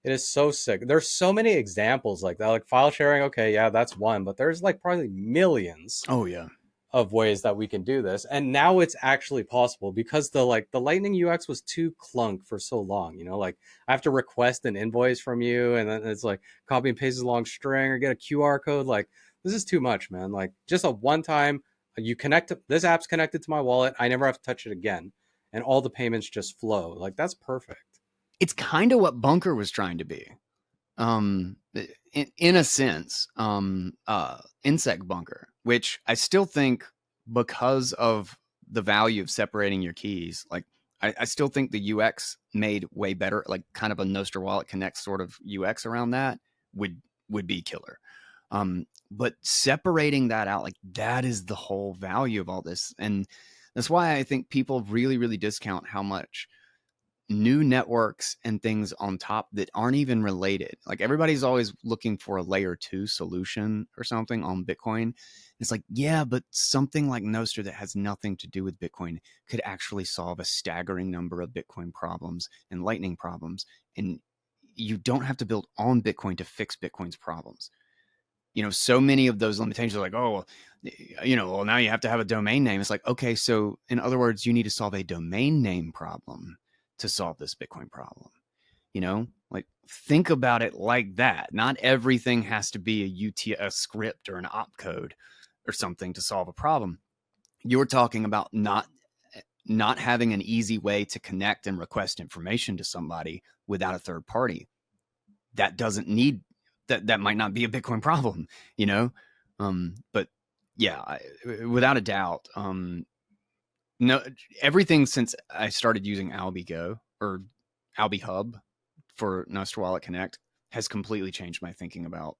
it is so sick. There's so many examples like that. Like file sharing, okay, yeah, that's one, but there's like probably millions Oh yeah. of ways that we can do this, and now it's actually possible, because the Lightning UX was too clunk for so long. Like, I have to request an invoice from you, and then it's like copy and paste a long string or get a QR code. Like, this is too much, man. Like, just a one time, you connect to, this app's connected to my wallet, I never have to touch it again, and all the payments just flow. Like, that's perfect. It's kind of what Bunker was trying to be. In a sense, insect bunker, which I still think, because of the value of separating your keys, like, I still think the UX made way better, like kind of a Nostr Wallet Connect sort of UX around that would be killer. But separating that out, like, that is the whole value of all this. And that's why I think people really, really discount how much new networks and things on top that aren't even related. Like, everybody's always looking for a layer 2 solution or something on Bitcoin. It's like, yeah, but something like Nostr that has nothing to do with Bitcoin could actually solve a staggering number of Bitcoin problems and Lightning problems. And you don't have to build on Bitcoin to fix Bitcoin's problems. So many of those limitations are like, oh, well, now you have to have a domain name. It's like, okay, so in other words, you need to solve a domain name problem to solve this Bitcoin problem. Like, think about it like that. Not everything has to be a script or an opcode or something to solve a problem. You're talking about not having an easy way to connect and request information to somebody without a third party. That doesn't need that might not be a Bitcoin problem, But yeah, without a doubt, No, everything since I started using AlbiGo or Albi Hub for Nostr Wallet Connect has completely changed my thinking about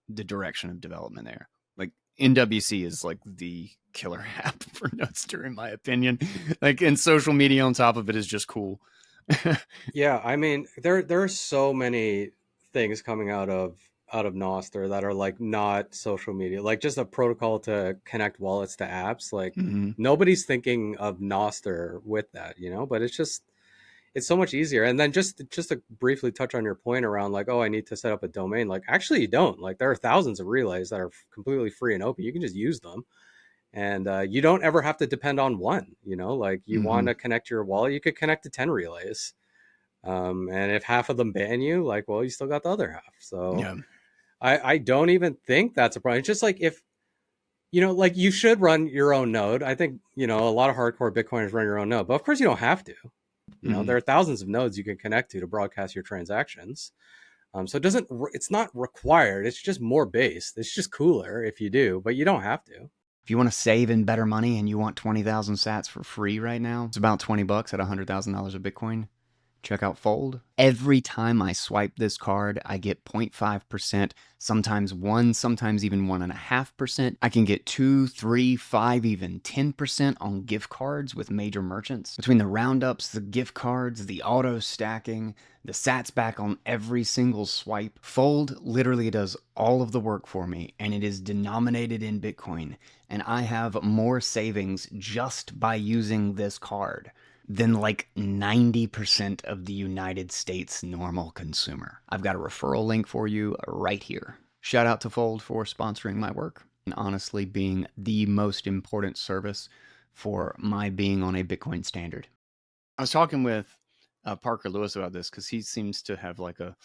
the direction of development there. Like NWC is like the killer app for Nostr in my opinion. Like, and social media on top of it is just cool. Yeah, I mean, there are so many things coming out of Nostr that are like not social media, like just a protocol to connect wallets to apps. Like Mm-hmm. nobody's thinking of Nostr with that, but it's so much easier. And then just to briefly touch on your point around like, oh, I need to set up a domain. Like actually you don't. Like there are thousands of relays that are completely free and open. You can just use them. And you don't ever have to depend on one, like you want Mm-hmm. to connect your wallet, you could connect to 10 relays. And if half of them ban you, like, well, you still got the other half. So Yeah. I don't even think that's a problem. It's just like if, like you should run your own node. I think, a lot of hardcore Bitcoiners run your own node, but of course you don't have to. Mm-hmm. There are thousands of nodes you can connect to broadcast your transactions. So it's not required. It's just more based. It's just cooler if you do, but you don't have to. If you want to save in better money and you want 20,000 sats for free right now, it's about $20 at $100,000 of Bitcoin. Check out Fold. Every time I swipe this card, I get 0.5%, sometimes 1, sometimes even 1.5%. I can get 2, 3, 5, even 10% on gift cards with major merchants. Between the roundups, the gift cards, the auto stacking, the sats back on every single swipe, Fold literally does all of the work for me, and it is denominated in Bitcoin. And I have more savings just by using this card than like 90% of the United States normal consumer. I've got a referral link for you right here. Shout out to Fold for sponsoring my work and honestly being the most important service for my being on a Bitcoin standard. I was talking with Parker Lewis about this because he seems to have like a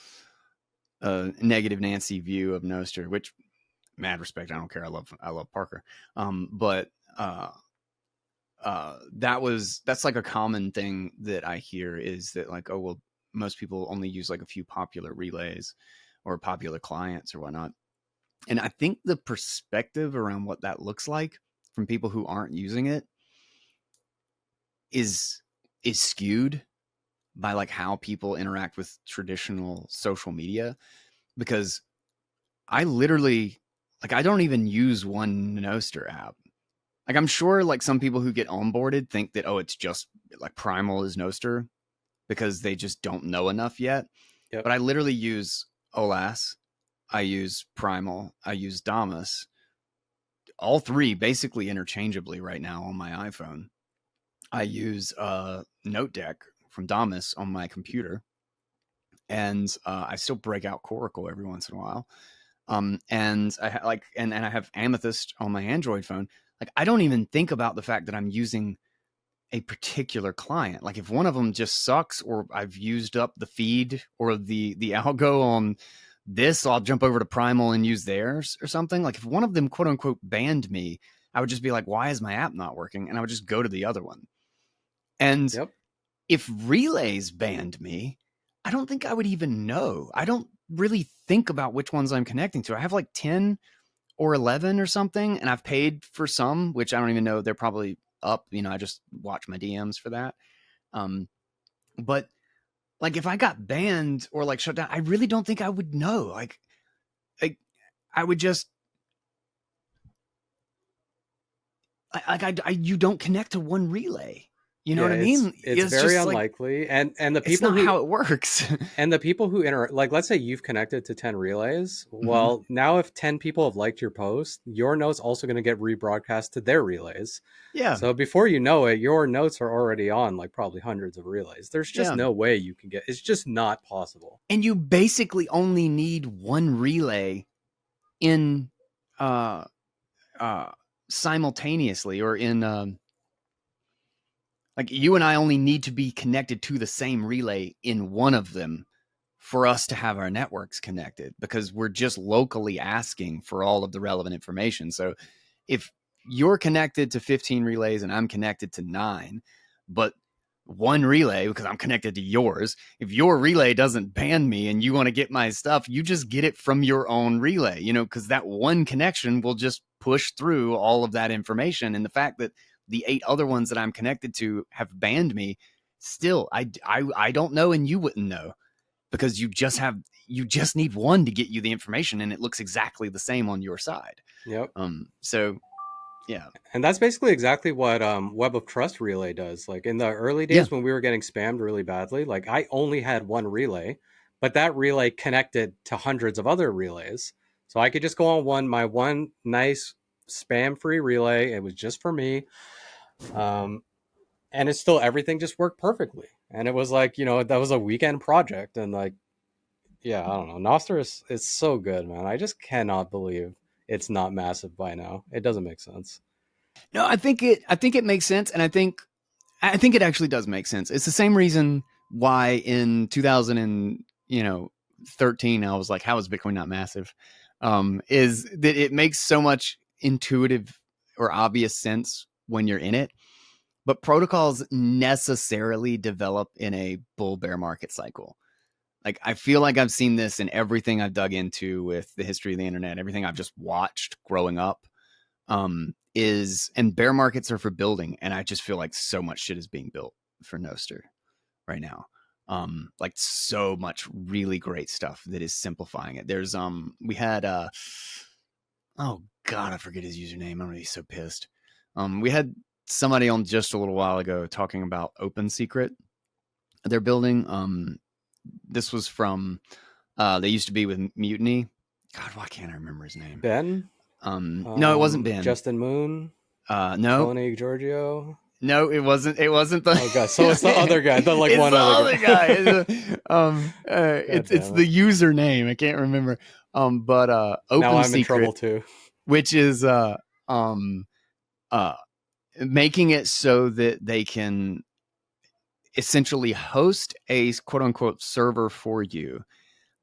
negative Nancy view of Nostr, which mad respect. I don't care. I love Parker. But that's like a common thing that I hear is that like, oh, well, most people only use like a few popular relays or popular clients or whatnot. And I think the perspective around what that looks like from people who aren't using it is skewed by like how people interact with traditional social media, because I literally like I don't even use one Nostr app. Like I'm sure like some people who get onboarded think that, oh, it's just like Primal is Nostr because they just don't know enough yet. Yep. But I literally use Olas, I use Primal, I use Damus, all three basically interchangeably right now on my iPhone. I use Note Deck from Damus on my computer, and I still break out Coracle every once in a while. And and I have Amethyst on my Android phone. Like I don't even think about the fact that I'm using a particular client. Like if one of them just sucks, or I've used up the feed or the algo on this, so I'll jump over to Primal and use theirs or something. Like if one of them quote unquote banned me, I would just be like, why is my app not working? And I would just go to the other one. And Yep. if Relays banned me, I don't think I would even know. I don't really think about which ones I'm connecting to. I have like 10 or 11 or something, and I've paid for some, which I don't even know. They're probably up. I just watch my DMs for that. But like if I got banned or like shut down, I really don't think I would know. Like I would just you don't connect to one relay. You know Yeah, what I it's mean? it's It's very just like unlikely. And the it's people not who how it works. interact, like let's say you've connected to 10 relays. Mm-hmm. Well, now if 10 people have liked your post, your note's also going to get rebroadcast to their relays. Yeah, So before you know it, your notes are already on like probably hundreds of relays. There's just yeah. no way you can get, it's just not possible. And you basically only need one relay in uh uh simultaneously, or in like you and I only need to be connected to the same relay in one of them for us to have our networks connected, because we're just locally asking for all of the relevant information. So if you're connected to 15 relays and I'm connected to 9, but one relay, because I'm connected to yours, if your relay doesn't ban me and you want to get my stuff, you just get it from your own relay, because that one connection will just push through all of that information. And the fact that the 8 other ones that I'm connected to have banned me. Still, I don't know, and you wouldn't know, because you just need one to get you the information, and it looks exactly the same on your side. Yep. So yeah. And that's basically exactly what Web of Trust Relay does. Like in the early Yeah. days when we were getting spammed really badly, like I only had one relay, but that relay connected to hundreds of other relays. So I could just go on my one nice spam-free relay. It was just for me. And it's still, everything just worked perfectly. And it was like, that was a weekend project. And like, yeah, I don't know. Nostr is so good, man. I just cannot believe it's not massive by now. It doesn't make sense. No, I think it makes sense, and I think it actually does make sense. It's the same reason why in 2013 I was like, how is Bitcoin not massive? Is that it makes so much intuitive or obvious sense when you're in it, but protocols necessarily develop in a bull bear market cycle. Like, I feel like I've seen this in everything I've dug into with the history of the internet, everything I've just watched growing up. And bear markets are for building, and I just feel like so much shit is being built for Nostr right now. Like, so much really great stuff that is simplifying it. There's we had oh god, I forget his username. I'm gonna be so pissed. We had somebody on just a little while ago talking about Open Secret they're building. This was from they used to be with Mutiny. God, why can't I remember his name? Ben? No, it wasn't Ben. Justin Moon? No, Tony Giorgio? no, it wasn't. It wasn't the. Oh god, so it's the other guy, the like It's one the other guy. it's damn the it. username. I can't remember. But Now Open I'm in Secret, trouble too. which is um uh making it so that they can essentially host a quote unquote server for you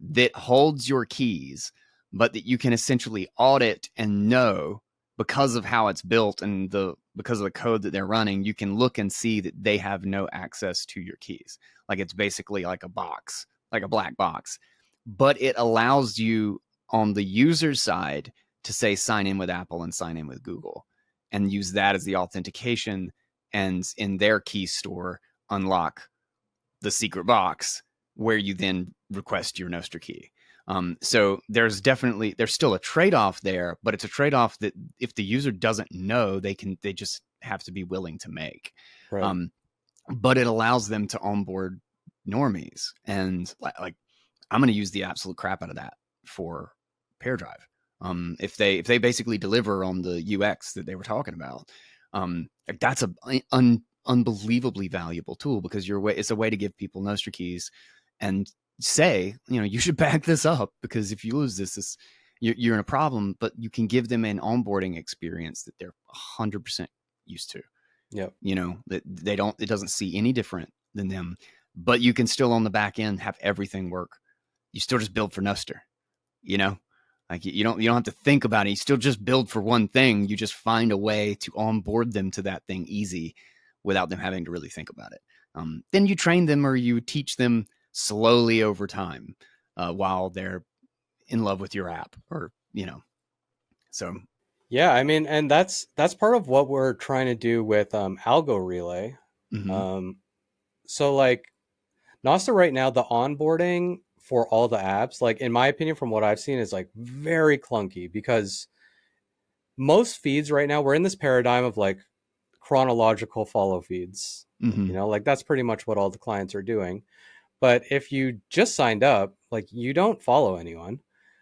that holds your keys, but that you can essentially audit and know, because of how it's built and because of the code that they're running, you can look and see that they have no access to your keys. Like, it's basically like a box, like a black box. But it allows you on the user side to say sign in with Apple and sign in with Google and use that as the authentication, and in their key store unlock the secret box where you then request your Nostr key. So there's still a trade-off there, but it's a trade-off that if the user doesn't know, they just have to be willing to make. Right. But it allows them to onboard normies, and like I'm going to use the absolute crap out of that for PairDrive. If they basically deliver on the UX that they were talking about, that's a unbelievably valuable tool, because it's a way to give people Nostr keys and say, you should back this up, because if you lose this you're in a problem. But you can give them an onboarding experience that they're 100% used to. Yep. That it doesn't see any different than them, but you can still on the back end have everything work. You still just build for Nostr, like you don't have to think about it. You still just build for one thing. You just find a way to onboard them to that thing easy without them having to really think about it. Then you train them, or you teach them slowly over time while they're in love with your app, or so. Yeah, I mean, and that's part of what we're trying to do with Algo Relay. Mm-hmm. So like Nostr right now, the onboarding for all the apps, like in my opinion, from what I've seen, is like very clunky, because most feeds right now, we're in this paradigm of like chronological follow feeds. Mm-hmm. Like that's pretty much what all the clients are doing. But if you just signed up, like you don't follow anyone.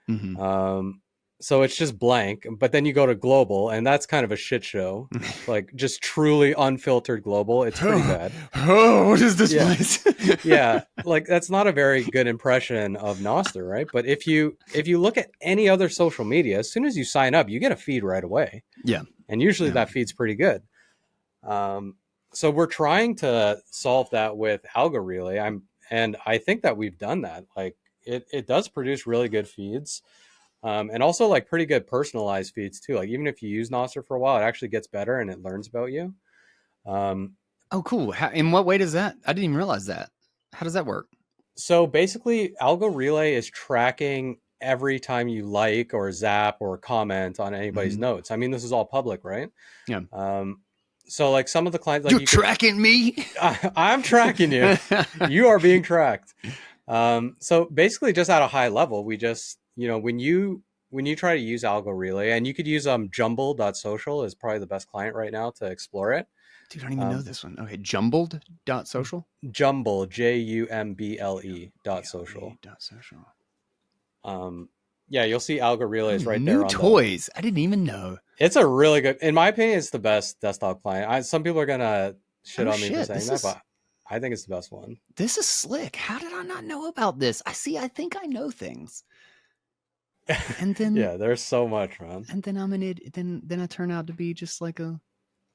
Mm-hmm. So it's just blank. But then you go to global, and that's kind of a shit show. Like just truly unfiltered global. It's pretty bad. Oh, what is this Yeah. place? Yeah, like that's not a very good impression of Nostr, right? But if you look at any other social media, as soon as you sign up, you get a feed right away. Yeah. And usually Yeah. that feed's pretty good. So we're trying to solve that with Algo Relay. And I think that we've done that. Like it does produce really good feeds. And also like pretty good personalized feeds too. Like even if you use Nostr for a while, it actually gets better and it learns about you. Oh, cool. In what way does that? I didn't even realize that. How does that work? So basically, Algo Relay is tracking every time you like or zap or comment on anybody's Mm-hmm. notes. I mean, this is all public, right? Yeah. So like some of the clients, like You're you could, tracking me. I'm tracking you. You are being tracked. So basically, just at a high level, we just, when you try to use Algo Relay, and you could use jumble.social is probably the best client right now to explore it. Dude, I don't even know Um, this one. Okay, jumbled.social. Jumble, Jumble dot social. Social. Yeah, you'll see Algo Relay Oh, is right there new on the. toys. I didn't even know. It's a really good, in my opinion, it's the best desktop client. Some people are gonna shit Oh on me for shit, saying that, but I think it's the best one. this is slick. How did I not know about this? I think I know things. And then Yeah, there's so much, man. I'm an idiot. Then I turn out to be just like a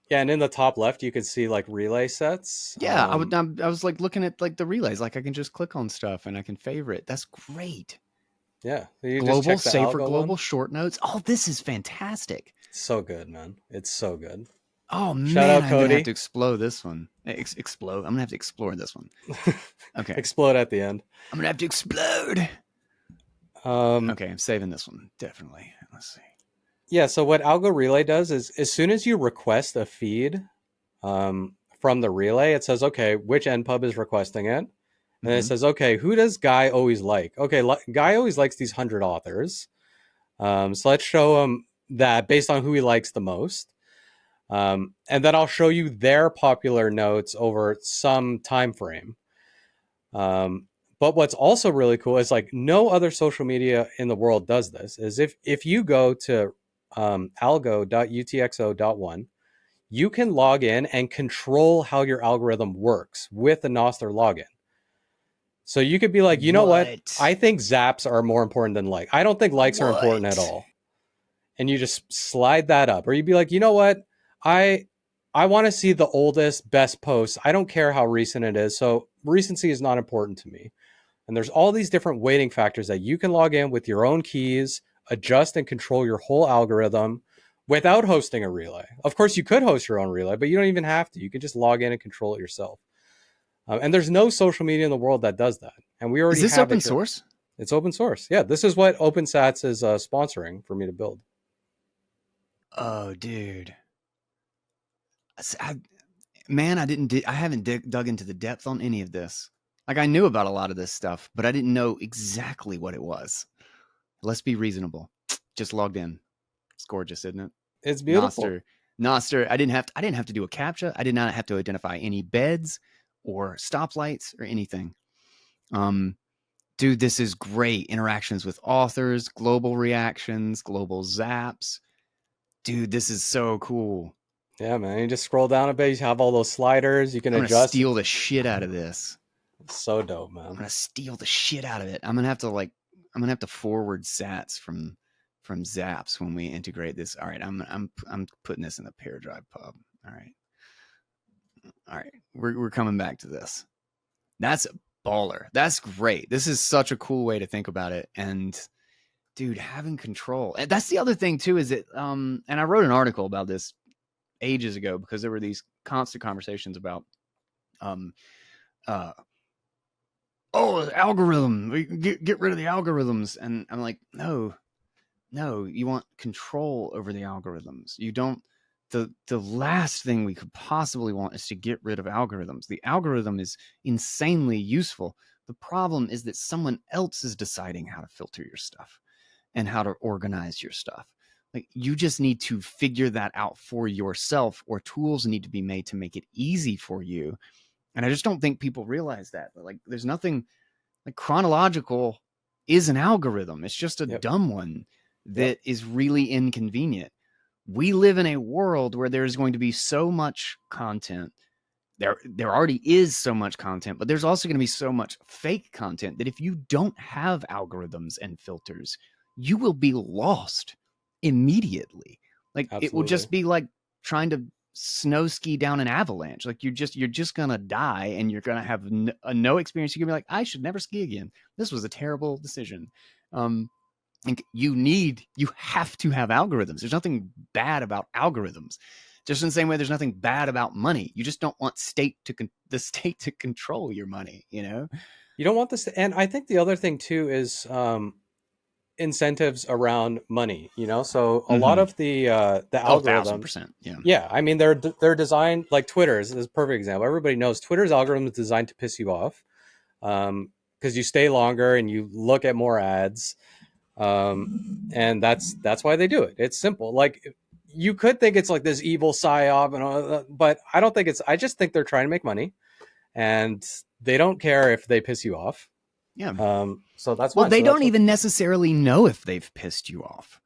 Yeah, and in the top left, you could see like relay sets. yeah. I was like looking at like the relays. Like I can just click on stuff and I can favorite. That's great. Yeah, so you just Global, check the save for algo global one. short notes. Oh, this is fantastic. So good, man. It's so good. Oh Shout man, out I'm gonna have to Cody. explode this one. Explode. I'm gonna have to explore this one. Okay, Explode at the end. I'm gonna have to explode. Um, Okay, I'm saving this one definitely. Let's see. yeah, so what Algo Relay does is as soon as you request a feed from the relay, it says, okay, which NPub is requesting it? And then it Mm-hmm. says, okay, who does Guy always like? Okay, Guy always likes these 100 authors. So let's show him that based on who he likes the most. And then I'll show you their popular notes over some time frame. But what's also really cool is like no other social media in the world does this. Is if you go to algo.utxo.1, you can log in and control how your algorithm works with the Nostr login. So you could be like, you know what? What? I think zaps are more important than like. I don't think likes are important at What? all. And you just slide that up. Or you'd be like, you know what? I I want to see the oldest, best posts. I don't care how recent it is. So recency is not important to me. And there's all these different weighting factors that you can log in with your own keys, adjust and control your whole algorithm without hosting a relay. Of course, you could host your own relay, but you don't even have to. You can just log in and control it yourself. And there's no social media in the world that does that. And we Is already this have open it here. source? It's open source. Yeah, this is what OpenSats is sponsoring for me to build. Oh, dude. I, man, I haven't dug into the depth on any of this. Like I knew about a lot of this stuff, but I didn't know exactly what it was. Let's be reasonable. Just logged in. It's gorgeous, isn't it? It's beautiful. Noster. Noster. I didn't have to do a CAPTCHA. I did not have to identify any beds or stoplights or anything. Dude, this is great. Interactions with authors, global reactions, global zaps. Dude, this is so cool. Yeah, man. You just scroll down a bit. You have all those sliders. You can I'm gonna adjust. steal the shit out of this. It's so dope, I'm man. gonna steal the shit out of it. I'm gonna have to forward sats from zaps when we integrate this. All right, I'm putting this in the pair drive pub. All right. We're coming back to this. That's a baller. That's great. This is such a cool way to think about it. And dude, having control. And that's the other thing too, is that and I wrote an article about this ages ago because there were these constant conversations about uh algorithm. We get rid of the algorithms. And I'm like, no, you want control over the algorithms. You don't. The last thing we could possibly want is to get rid of algorithms. The algorithm is insanely useful. The problem is that someone else is deciding how to filter your stuff and how to organize your stuff. Like you just need to figure that out for yourself, or tools need to be made to make it easy for you. And I just don't think people realize that. Like there's nothing like chronological is an algorithm. It's just a Yep. dumb one Yep. that is really inconvenient. We live in a world where there's going to be so much content. There already is so much content, but there's also going to be so much fake content that if you don't have algorithms and filters, you will be lost immediately. Like it will Absolutely. just be like trying to snow ski down an avalanche. Like you're just gonna die, and you're gonna have no experience. You're gonna be like, I should never ski again. This was a terrible decision. You have to have algorithms. There's nothing bad about algorithms. Just in the same way, there's nothing bad about money. You just don't want the state to control your money. You don't want this to, and I think the other thing too is incentives around money, so a lot Mm-hmm. of the Oh, algorithms. 1,000%. Yeah. Yeah, I mean they're designed, like Twitter's is a perfect example. Everybody knows Twitter's algorithm is designed to piss you off, because you stay longer and you look at more ads, and that's why they do it. It's simple. Like, you could think it's like this evil psyop and all that, but I don't think it's. I just think they're trying to make money, and they don't care if they piss you off. Yeah. So that's Well, fine. they So that's don't what. even necessarily know if they've pissed you off.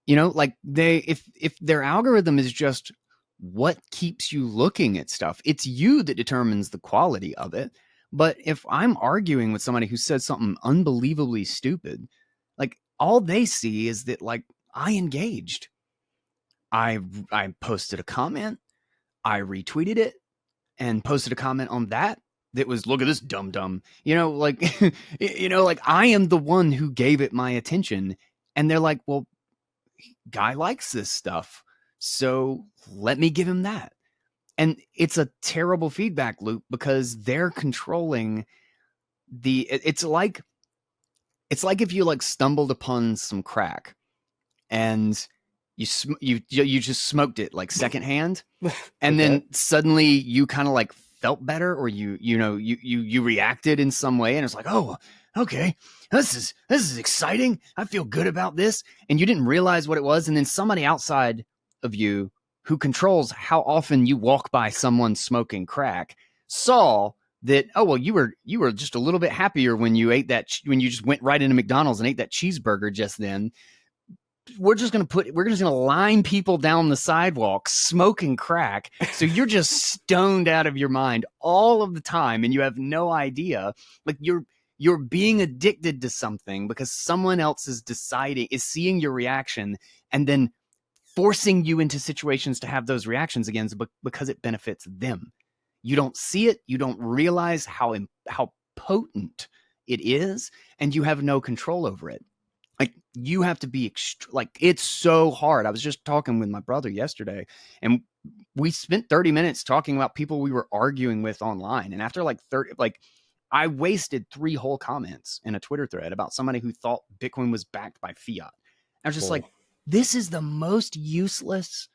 Like if their algorithm is just what keeps you looking at stuff, it's you that determines the quality of it. But if I'm arguing with somebody who says something unbelievably stupid, like all they see is that like I engaged. I posted a comment, I retweeted it and posted a comment on that was, look at this dumb dumb. Like like I am the one who gave it my attention, and they're like, well, guy likes this stuff, so let me give him that. And it's a terrible feedback loop because they're controlling it's like if you like stumbled upon some crack and you just smoked it like secondhand, and Okay. then suddenly you kind of like felt better, or you reacted in some way, and it's like, oh, okay, this is exciting, I feel good about this, and you didn't realize what it was, and then somebody outside of you who controls how often you walk by someone smoking crack saw that, oh well, you were just a little bit happier when you ate that, when you just went right into McDonald's and ate that cheeseburger just then. We're just gonna line people down the sidewalk smoking crack, so you're just stoned out of your mind all of the time, and you have no idea. Like, you're being addicted to something because someone else is seeing your reaction, and then forcing you into situations to have those reactions again because it benefits them. You don't see it, you don't realize how potent it is, and you have no control over it. Like, you have to be like, it's so hard. I was just talking with my brother yesterday, and we spent 30 minutes talking about people we were arguing with online, and after like 30, like, I wasted 3 whole comments in a Twitter thread about somebody who thought Bitcoin was backed by fiat. I was just like, Cool. this is the most useless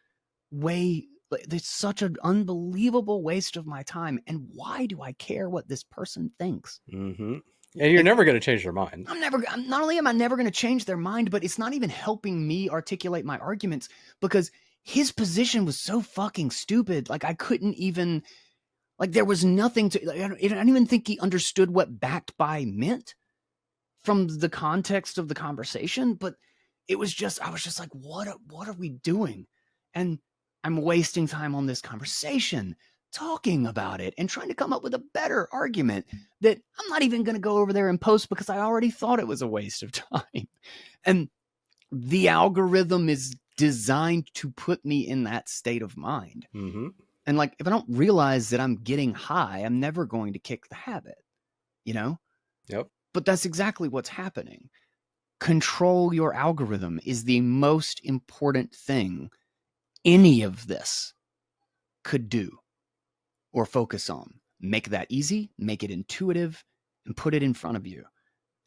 way. It's such an unbelievable waste of my time, and why do I care what this person thinks? Mm-hmm. And you're Like, never going to change their mind. not only am I never going to change their mind, but it's not even helping me articulate my arguments because his position was so fucking stupid. Like, I couldn't even, like, there was nothing to, like, I don't even think he understood what backed by meant from the context of the conversation. But I was just like, what are we doing? And I'm wasting time on this conversation talking about it and trying to come up with a better argument that I'm not even going to go over there and post because I already thought it was a waste of time. And the algorithm is designed to put me in that state of mind. Mm-hmm. And like, if I don't realize that I'm getting high, I'm never going to kick the habit, you know? Yep. But that's exactly what's happening. Control your algorithm is the most important thing any of this could do or focus on. Make that easy, make it intuitive, and put it in front of you.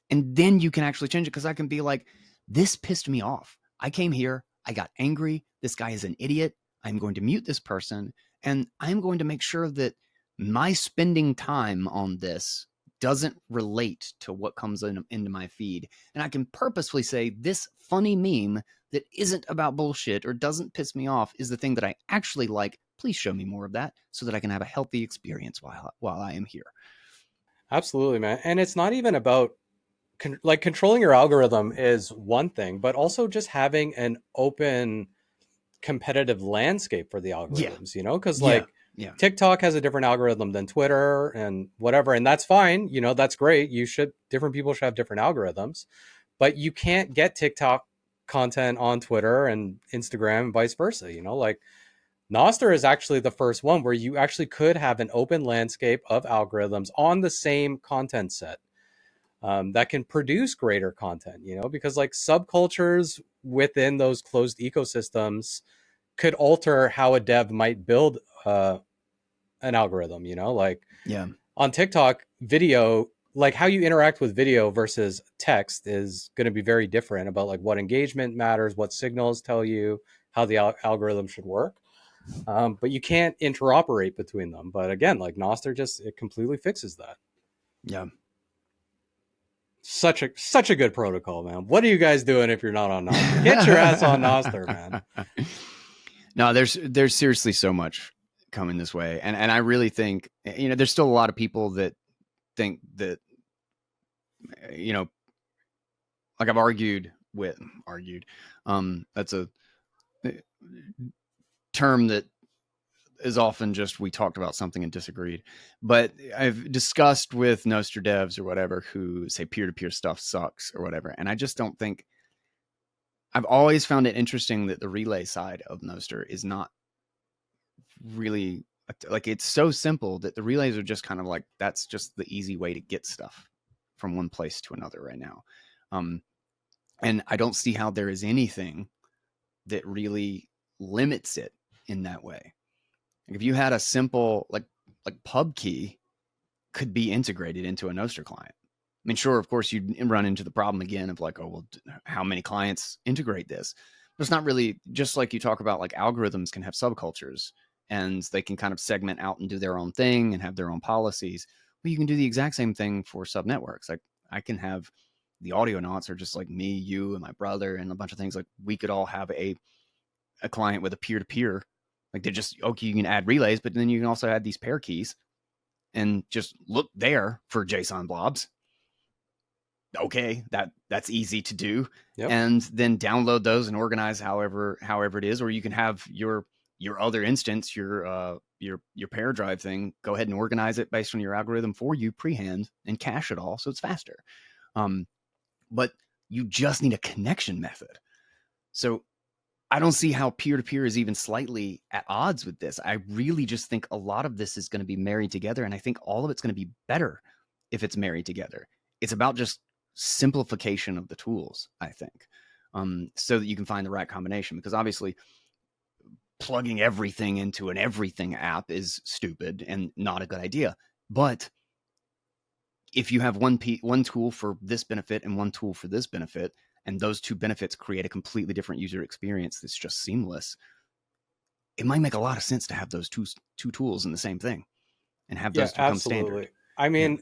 And then you can actually change it, because I can be like, this pissed me off. I came here, I got angry. This guy is an idiot. I'm going to mute this person, and I'm going to make sure that my spending time on this doesn't relate to what comes into my feed. And I can purposefully say, this funny meme that isn't about bullshit or doesn't piss me off is the thing that I actually like. Please show me more of that so that I can have a healthy experience while I am here. Absolutely, man. And it's not even about like, controlling your algorithm is one thing, but also just having an open competitive landscape for the Yeah. algorithms, because Yeah. like Yeah. TikTok has a different algorithm than Twitter and whatever, and that's fine. That's great. Different people should have different algorithms, but you can't get TikTok content on Twitter and Instagram and vice versa. Like, Nostr is actually the first one where you actually could have an open landscape of algorithms on the same content set, that can produce greater content, because like subcultures within those closed ecosystems could alter how a dev might build an algorithm, like Yeah. on TikTok, video like how you interact with video versus text is going to be very different about like what engagement matters, what signals tell you, how the algorithm should work. But you can't interoperate between them. But again, like Nostr just it completely fixes that. Yeah. Such a good protocol, man. What are you guys doing if you're not on Nostr? Get your ass on Nostr, man. No, there's seriously so much coming this way, and I really think, you know, there's still a lot of people that think that, you know, like I've argued, that's a term that is often just we talked about something and disagreed. But I've discussed with Nostr devs or whatever who say peer-to-peer stuff sucks or whatever. And I just don't think, I've always found it interesting that the relay side of Nostr is not really like, it's so simple that the relays are just kind of like, that's just the easy way to get stuff from one place to another right now. And I don't see how there is anything that really limits it in that way. Like if you had a simple like pub key could be integrated into a Nostr client. I mean, sure, of course, you'd run into the problem again of like, oh, well, how many clients integrate this? But it's not really, just like you talk about, like algorithms can have subcultures and they can kind of segment out and do their own thing and have their own policies. Well, you can do the exact same thing for subnetworks. Like I can have the audio knots are just like me, you, and my brother, and a bunch of things. Like we could all have a client with a peer-to-peer. Like they're just, okay, you can add relays, but then you can also add these pair keys and just look there for JSON blobs. Okay, that's easy to do. Yep. And then download those and organize however it is. Or you can have your other instance, your pair drive thing, go ahead and organize it based on your algorithm for you pre-hand and cache it all so it's faster. But you just need a connection method. So I don't see how peer-to-peer is even slightly at odds with this. I really just think a lot of this is going to be married together, and I think all of it's going to be better if it's married together. It's about just simplification of the tools, I think, so that you can find the right combination. Because obviously, plugging everything into an everything app is stupid and not a good idea. But if you have one tool for this benefit and one tool for this benefit, and those two benefits create a completely different user experience that's just seamless, it might make a lot of sense to have those two tools in the same thing and have those become standard. I mean,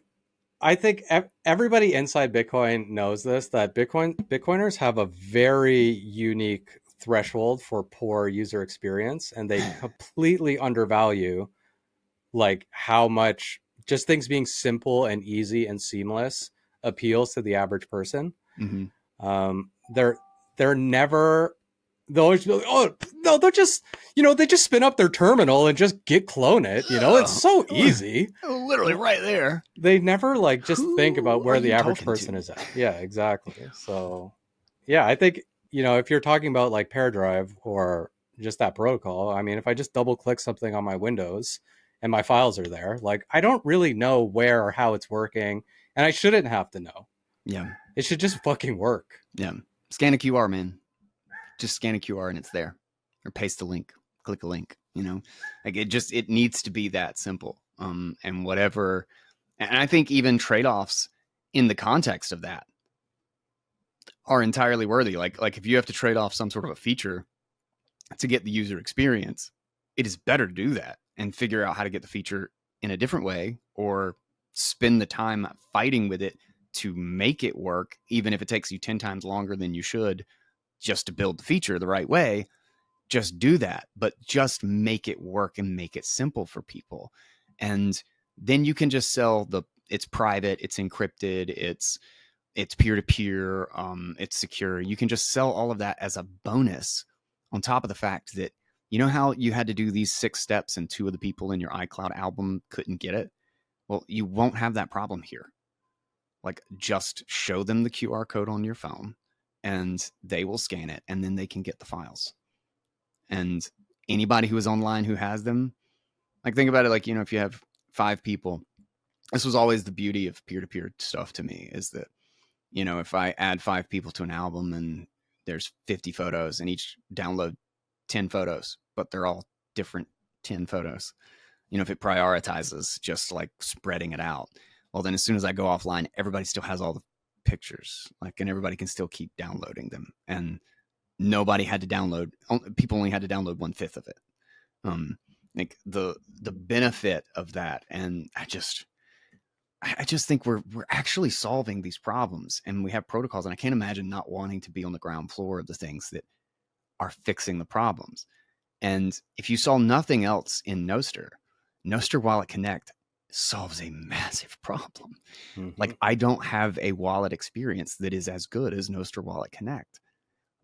I think everybody inside Bitcoin knows this, that Bitcoiners have a very unique threshold for poor user experience, and they completely undervalue like how much just things being simple and easy and seamless appeals to the average person. They're never, they'll always be like, oh no, they're just, they just spin up their terminal and just git clone it. It's so easy. Literally right there. They never like just think about where the average person is at. Yeah, exactly. So yeah, I think, if you're talking about like pair drive or just that protocol, I mean, if I just double click something on my Windows and my files are there, like I don't really know where or how it's working, and I shouldn't have to know. Yeah. It should just fucking work. Yeah. Scan a QR, man. Just scan a QR and it's there. Or paste a link. Click a link. Like it needs to be that simple. And whatever. And I think even trade-offs in the context of that are entirely worthy. Like if you have to trade off some sort of a feature to get the user experience, it is better to do that and figure out how to get the feature in a different way, or spend the time fighting with it to make it work, even if it takes you 10 times longer than you should just to build the feature the right way. Just do that, but just make it work and make it simple for people. And then you can just sell it's private, it's encrypted, it's peer-to-peer, it's secure. You can just sell all of that as a bonus on top of the fact that, how you had to do these 6 steps and 2 of the people in your iCloud album couldn't get it? Well, you won't have that problem here. Like, just show them the QR code on your phone and they will scan it, and then they can get the files. And anybody who is online who has them, like, think about it, like, if you have 5 people, this was always the beauty of peer-to-peer stuff to me, is that, if I add 5 people to an album and there's 50 photos and each download 10 photos, but they're all different 10 photos, if it prioritizes just like spreading it out, Well, then as soon as I go offline, everybody still has all the pictures, like, and everybody can still keep downloading them. And nobody had to download. People only had to download 1/5 of it. Like the benefit of that, and I just think we're actually solving these problems, and we have protocols, and I can't imagine not wanting to be on the ground floor of the things that are fixing the problems. And if you saw nothing else in Nostr Wallet Connect solves a massive problem. Mm-hmm. Like, I don't have a wallet experience that is as good as Nostr Wallet Connect.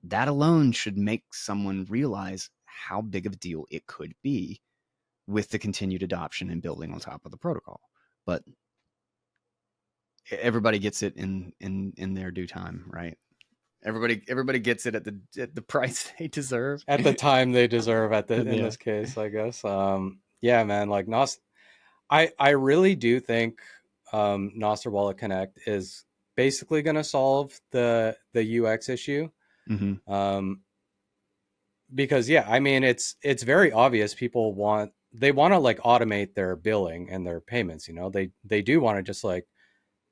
That alone should make someone realize how big of a deal it could be with the continued adoption and building on top of the protocol. But everybody gets it in their due time, right? Everybody gets it at the price they deserve. At the time they deserve in Yeah. this case, I guess. Yeah, man, like I really do think Nostr Wallet Connect is basically going to solve the UX issue. Mm-hmm. Um, because yeah, I mean it's very obvious people want to like automate their billing and their payments, you know. They do want to just like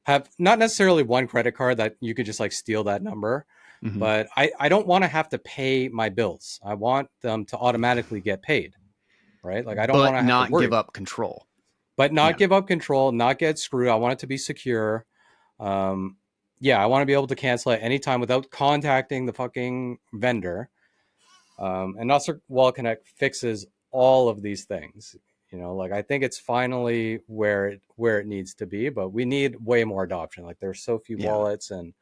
have not necessarily one credit card that you could just like steal that number, Mm-hmm. but I don't want to have to pay my bills. I want them to automatically get paid, right? Like I don't want But to have to not give worry, up control. but not Yeah. give up control, not get screwed. I want it to be secure. Um, yeah, I want to be able to cancel at any time without contacting the fucking vendor. And Nostr Wallet Connect fixes all of these things. You know, like I think it's finally where it needs to be, but we need way more adoption. Like there's so few Yeah. wallets and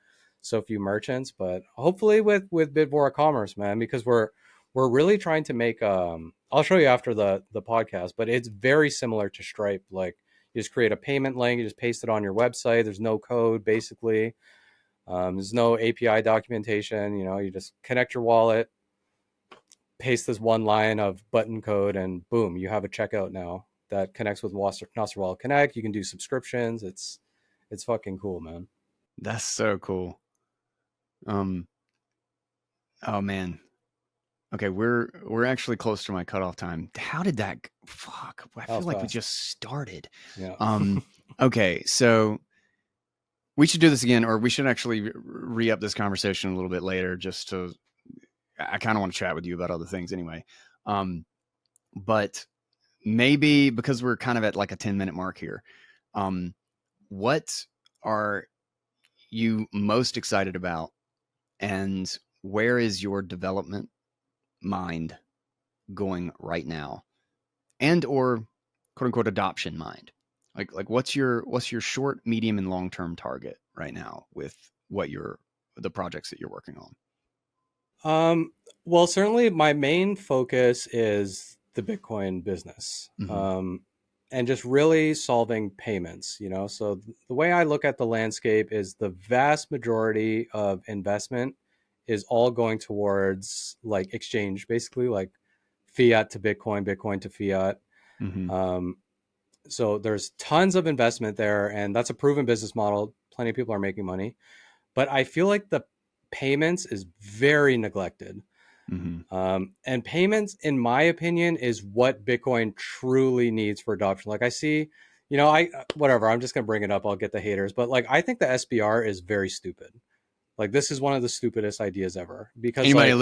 so few merchants, but hopefully with Bitvora Commerce, man, because we're really trying to make I'll show you after the podcast, but it's very similar to Stripe. Like you just create a payment link, you just paste it on your website. There's no code basically. There's no API documentation. You know, you just connect your wallet, paste this one line of button code, and boom, you have a checkout now that connects with Nostr Wallet Connect. You can do subscriptions. It's fucking cool, man. That's so cool. Um. Oh man. Okay, we're actually close to my cutoff time. How did that? Fuck. I That feel was like we fast. just started. Yeah. Okay, so we should do this again, or we should actually re-up this conversation a little bit later, just to. I kind of want to chat with you about other things anyway. But maybe because we're kind of at like a 10-minute mark here, what are you most excited about, and where is your development mind going right now, and or quote unquote adoption mind? Like what's your short, medium, and long term target right now with the projects that you're working on? um, well, certainly my main focus is the Bitcoin business. Mm-hmm. And just really solving payments, you know. So the way I look at the landscape is the vast majority of investment is all going towards like exchange, basically like fiat to Bitcoin, Bitcoin to fiat. Mm-hmm. Um, so there's tons of investment there, and that's a proven business model. Plenty of people are making money, but I feel like the payments is very neglected. Mm-hmm. And payments, in my opinion, is what Bitcoin truly needs for adoption. Like I see, you know, I whatever. I'm just gonna bring it up. I'll get the haters, but like I think the SBR is very stupid. Like this is one of the stupidest ideas ever because like Anybody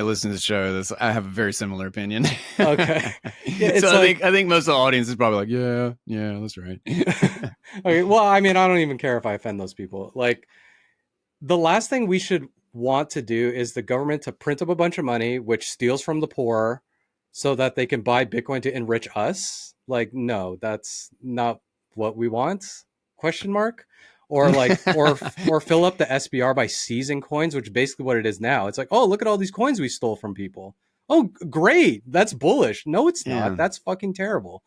listen to the show, this I have a very similar opinion. okay, yeah, it's So like I think most of the audience is probably like, yeah, that's right. okay. Well, I mean, I don't even care if I offend those people. Like the last thing we should want to do is the government to print up a bunch of money, which steals from the poor, so that they can buy Bitcoin to enrich us. Like, no, that's not what we want. Question mark. Or like, or fill up the SBR by seizing coins, which is basically what it is now. It's like, oh, look at all these coins we stole from people. Oh, great, that's bullish. No, it's not. Yeah. That's fucking terrible.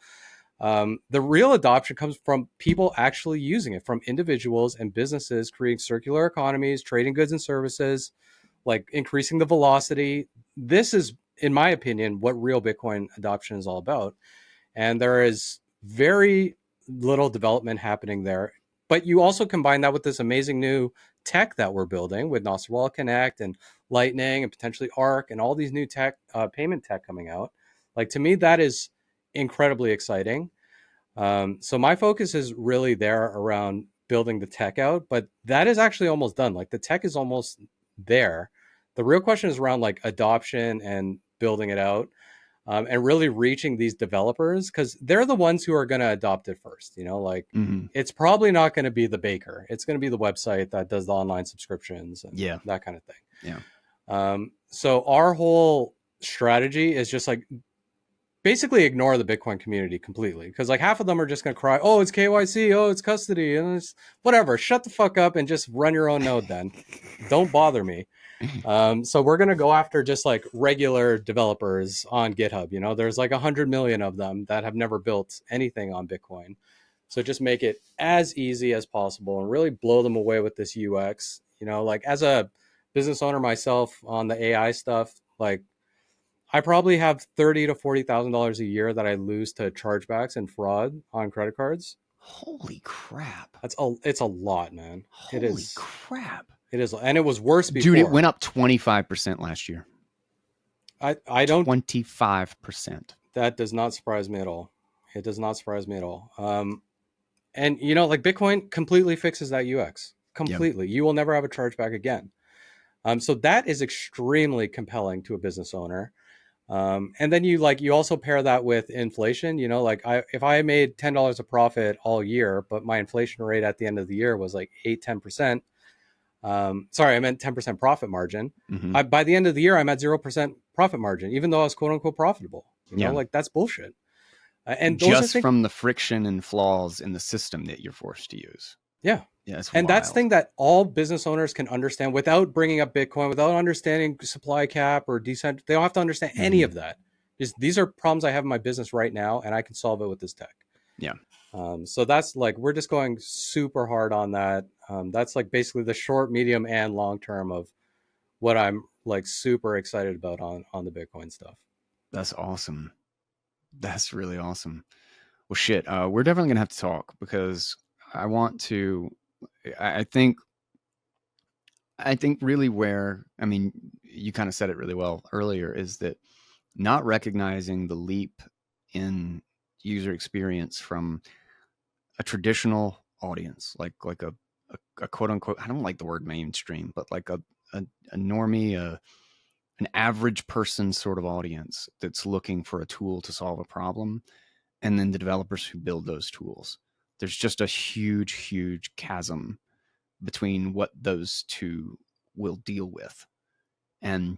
The real adoption comes from people actually using it, from individuals and businesses creating circular economies, trading goods and services, like increasing the velocity. This is, in my opinion, what real Bitcoin adoption is all about. And there is very little development happening there. But you also combine that with this amazing new tech that we're building with Nostr Wallet Connect and Lightning and potentially Arc and all these new tech, payment tech coming out. Like to me, that is incredibly exciting. So my focus is really there around building the tech out, but that is actually almost done. Like the tech is almost there. The real question is around like adoption and building it out, and really reaching these developers because they're the ones who are going to adopt it first. Like Mm-hmm. it's probably not going to be the baker. It's going to be the website that does the online subscriptions and Yeah. that kind of thing. Yeah. So our whole strategy is just like basically ignore the Bitcoin community completely because like half of them are just going to cry, oh, it's KYC, oh, it's custody, and it's whatever. Shut the fuck up and just run your own node then. Don't bother me. So we're going to go after just like regular developers on GitHub. There's like 100 million of them that have never built anything on Bitcoin. So just make it as easy as possible and really blow them away with this UX. Like as a business owner myself on the AI stuff, like I probably have $30,000 to $40,000 a year that I lose to chargebacks and fraud on credit cards. Holy crap. It's a lot, man. It Holy is. crap. It is, and it was worse Dude, it before. went up 25% last year. I don't. 25%. That does not surprise me at all. It does not surprise me at all. And like Bitcoin completely fixes that UX. Yeah. Completely. You will never have a chargeback again. So that is extremely compelling to a business owner. And then you also pair that with inflation. Like if I made $10 a profit all year, but my inflation rate at the end of the year was like 8-10%. Sorry, I meant 10% profit margin. Mm-hmm. By the end of the year, I'm at 0% profit margin, even though I was quote unquote profitable. Yeah. Like that's bullshit. And those just from the friction and flaws in the system that you're forced to use. Yeah. Yeah, it's And wild. that's the thing that all business owners can understand without bringing up Bitcoin, without understanding supply cap or decent. They don't have to understand any of that. These are problems I have in my business right now, and I can solve it with this tech. Yeah. So that's like we're just going super hard on that. That's like basically the short, medium, and long term of what I'm like super excited about on the Bitcoin stuff. That's awesome. That's really awesome. Well, shit. We're definitely gonna have to talk because I want to. I think really where you kind of said it really well earlier is that not recognizing the leap in user experience from a traditional audience, like a quote unquote, I don't like the word mainstream, but like a normie, an average person sort of audience that's looking for a tool to solve a problem, and then the developers who build those tools. There's just a huge chasm between what those two will deal with. And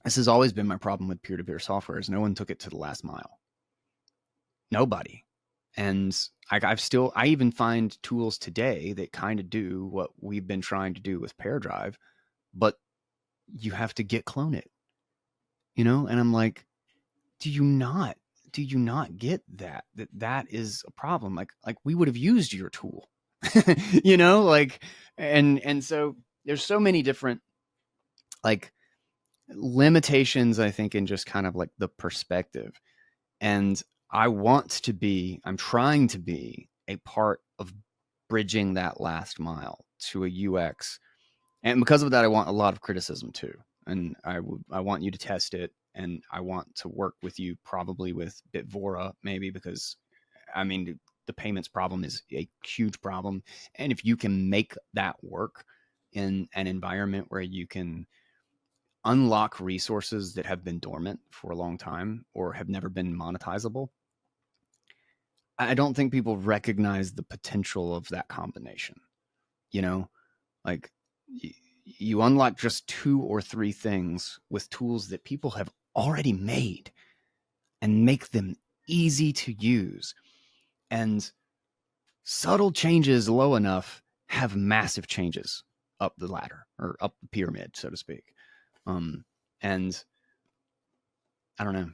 this has always been my problem with peer-to-peer software is no one took it to the last mile. Nobody. And I even find tools today that kind of do what we've been trying to do with PairDrive, but you have to git clone it, and I'm like, do you not get that is a problem? Like we would have used your tool, like, and so there's so many different like limitations, I think, in just kind of like the perspective. And I'm trying to be a part of bridging that last mile to a UX. And because of that, I want a lot of criticism too. And I want you to test it. And I want to work with you, probably with Bitvora, maybe, because the payments problem is a huge problem. And if you can make that work in an environment where you can unlock resources that have been dormant for a long time or have never been monetizable, I don't think people recognize the potential of that combination. Like you unlock just 2 or 3 things with tools that people have already made and make them easy to use. And subtle changes low enough have massive changes up the ladder or up the pyramid, so to speak. And I don't know.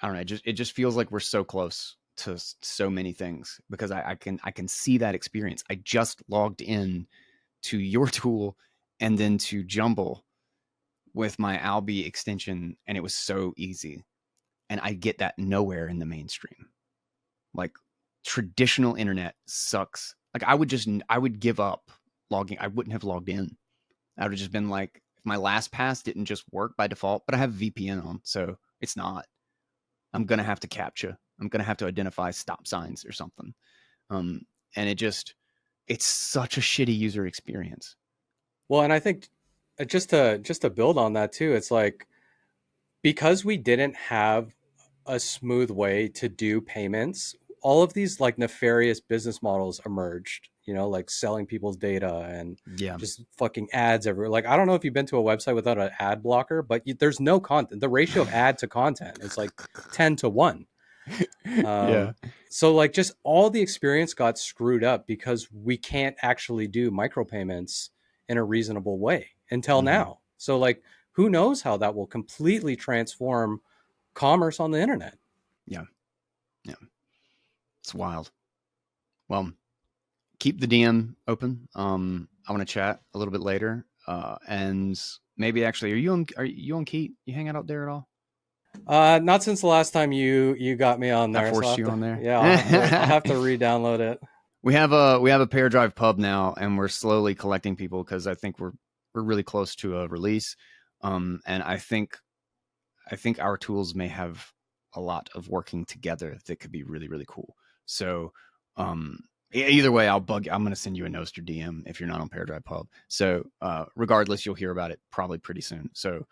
It just feels like we're so close to so many things because I can see that experience. I just logged in to your tool and then to Jumble with my Albi extension, and it was so easy. And I get that nowhere in the mainstream. Like traditional internet sucks. Like I would give up logging. I wouldn't have logged in. I would have just been like, if my LastPass didn't just work by default, but I have VPN on, so it's not. I'm gonna have to CAPTCHA. I'm going to have to identify stop signs or something. And it's such a shitty user experience. Well, and I think just to build on that too, it's like because we didn't have a smooth way to do payments, all of these like nefarious business models emerged, like selling people's data and Yeah. just fucking ads everywhere. Like, I don't know if you've been to a website without an ad blocker, but there's no content. The ratio of ad to content is like 10 to 1. Yeah. So like just all the experience got screwed up because we can't actually do micropayments in a reasonable way until Mm-hmm. now. So like who knows how that will completely transform commerce on the internet. Yeah. Yeah. It's wild. Well, keep the DM open. I want to chat a little bit later. And maybe actually, are you on Keat? You hang out there at all? Not since the last time you got me on I there, so forced you on there. I'll have to re-download it. We have a pair drive pub now, and we're slowly collecting people because I think we're really close to a release. And I think our tools may have a lot of working together that could be really, really cool. So, either way, I'm going to send you a Noster DM if you're not on Paradrive Pub. So, regardless, you'll hear about it probably pretty soon. So,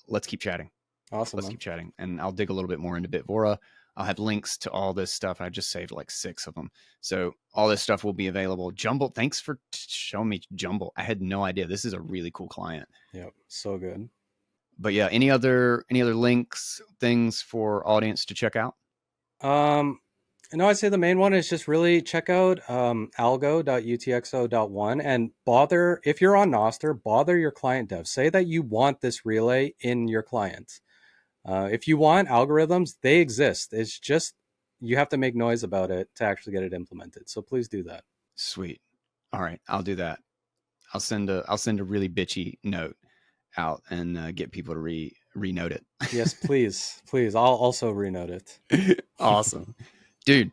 let's keep chatting. Awesome, Let's man. keep chatting, and I'll dig a little bit more into Bitvora. I'll have links to all this stuff. I just saved like 6 of them, so all this stuff will be available. Jumble, thanks for showing me Jumble. I had no idea. This is a really cool client. Yep, so good. But yeah, any other links, things for audience to check out? Um, no, I'd say the main one is just really check out algo.utxo.1 and bother, if you're on Noster, bother your client dev. Say that you want this relay in your client. If you want algorithms, they exist. It's just you have to make noise about it to actually get it implemented. So please do that. Sweet. All right, I'll do that. I'll send a really bitchy note out and get people to renote it. Yes, please, please. I'll also renote it. Awesome, dude.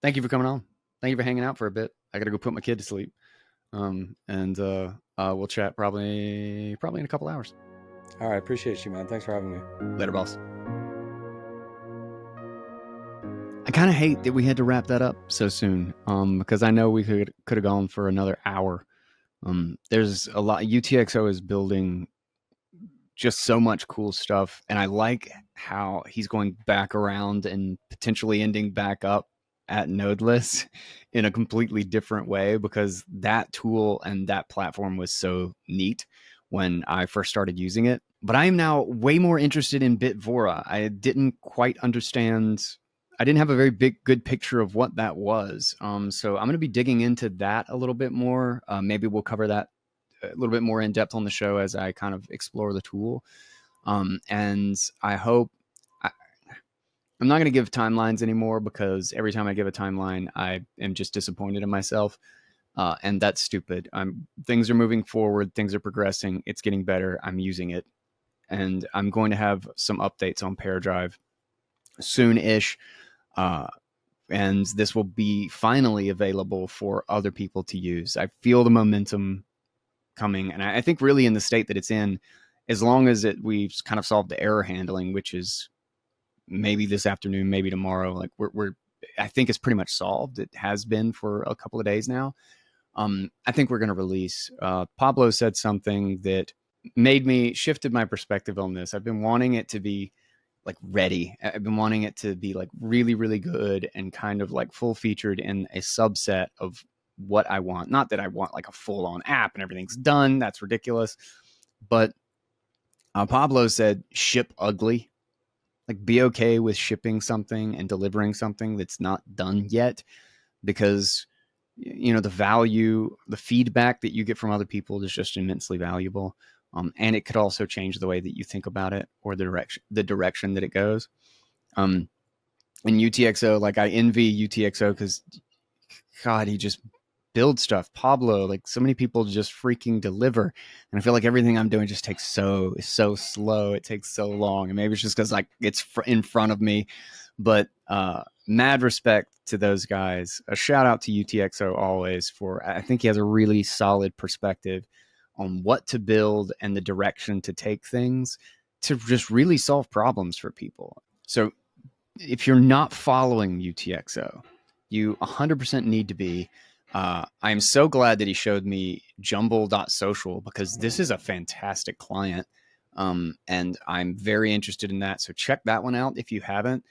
Thank you for coming on. Thank you for hanging out for a bit. I gotta go put my kid to sleep. And we'll chat probably in a couple hours. All right, appreciate you, man. Thanks for having me. Later, boss. I kind of hate that we had to wrap that up so soon. Because I know we could have gone for another hour. There's a lot. UTXO is building just so much cool stuff, and I like how he's going back around and potentially ending back up at Nodeless in a completely different way, because that tool and that platform was so neat when I first started using it. But I am now way more interested in Bitvora. I didn't quite understand. I didn't have a very good picture of what that was. So I'm going to be digging into that a little bit more. Maybe we'll cover that a little bit more in depth on the show as I kind of explore the tool. And I hope I'm not going to give timelines anymore, because every time I give a timeline, I am just disappointed in myself. And that's stupid. Things are moving forward. Things are progressing. It's getting better. I'm using it. And I'm going to have some updates on Paradrive soon-ish. And this will be finally available for other people to use. I feel the momentum coming, and I think really in the state that it's in, as long as we've kind of solved the error handling, which is maybe this afternoon, maybe tomorrow, like we're I think it's pretty much solved. It has been for a couple of days now. I think we're going to release. Pablo said something that shifted my perspective on this. I've been wanting it to be like ready. I've been wanting it to be like really, really good and kind of like full featured in a subset of what I want. Not that I want like a full on app and everything's done. That's ridiculous. But Pablo said, ship ugly. Like, be okay with shipping something and delivering something that's not done yet, because the value, the feedback that you get from other people is just immensely valuable. And it could also change the way that you think about it, or the direction that it goes. And UTXO, like, I envy UTXO because, God, he just builds stuff. Pablo, like, so many people just freaking deliver, and I feel like everything I'm doing just takes so slow. It takes so long, and maybe it's just because like it's in front of me. But mad respect to those guys. A shout out to UTXO always for. I think he has a really solid perspective on what to build and the direction to take things to just really solve problems for people. So if you're not following UTXO, you 100% need to be. I am so glad that he showed me jumble.social because this is a fantastic client. And I'm very interested in that. So check that one out if you haven't.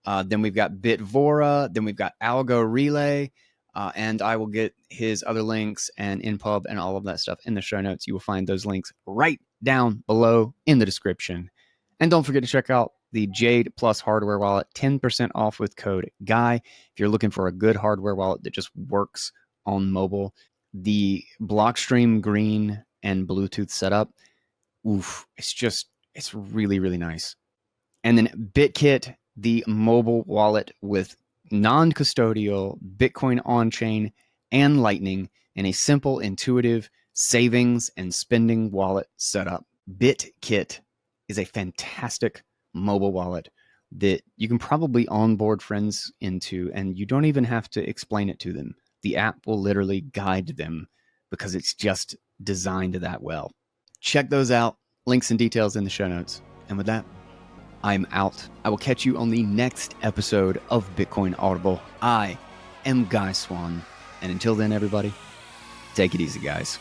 Then we've got Bitvora. Then we've got Algo Relay. And I will get his other links and InPub and all of that stuff in the show notes. You will find those links right down below in the description. And don't forget to check out the Jade Plus hardware wallet, 10% off with code GUY. If you're looking for a good hardware wallet that just works on mobile, the Blockstream Green and Bluetooth setup, it's really, really nice. And then BitKit, the mobile wallet with non-custodial Bitcoin on-chain and Lightning in a simple, intuitive savings and spending wallet setup. BitKit is a fantastic mobile wallet that you can probably onboard friends into, and you don't even have to explain it to them. The app will literally guide them because it's just designed that well. Check those out. Links and details in the show notes. And with that, I'm out. I will catch you on the next episode of Bitcoin Audible. I am Guy Swan. And until then, everybody, take it easy, guys.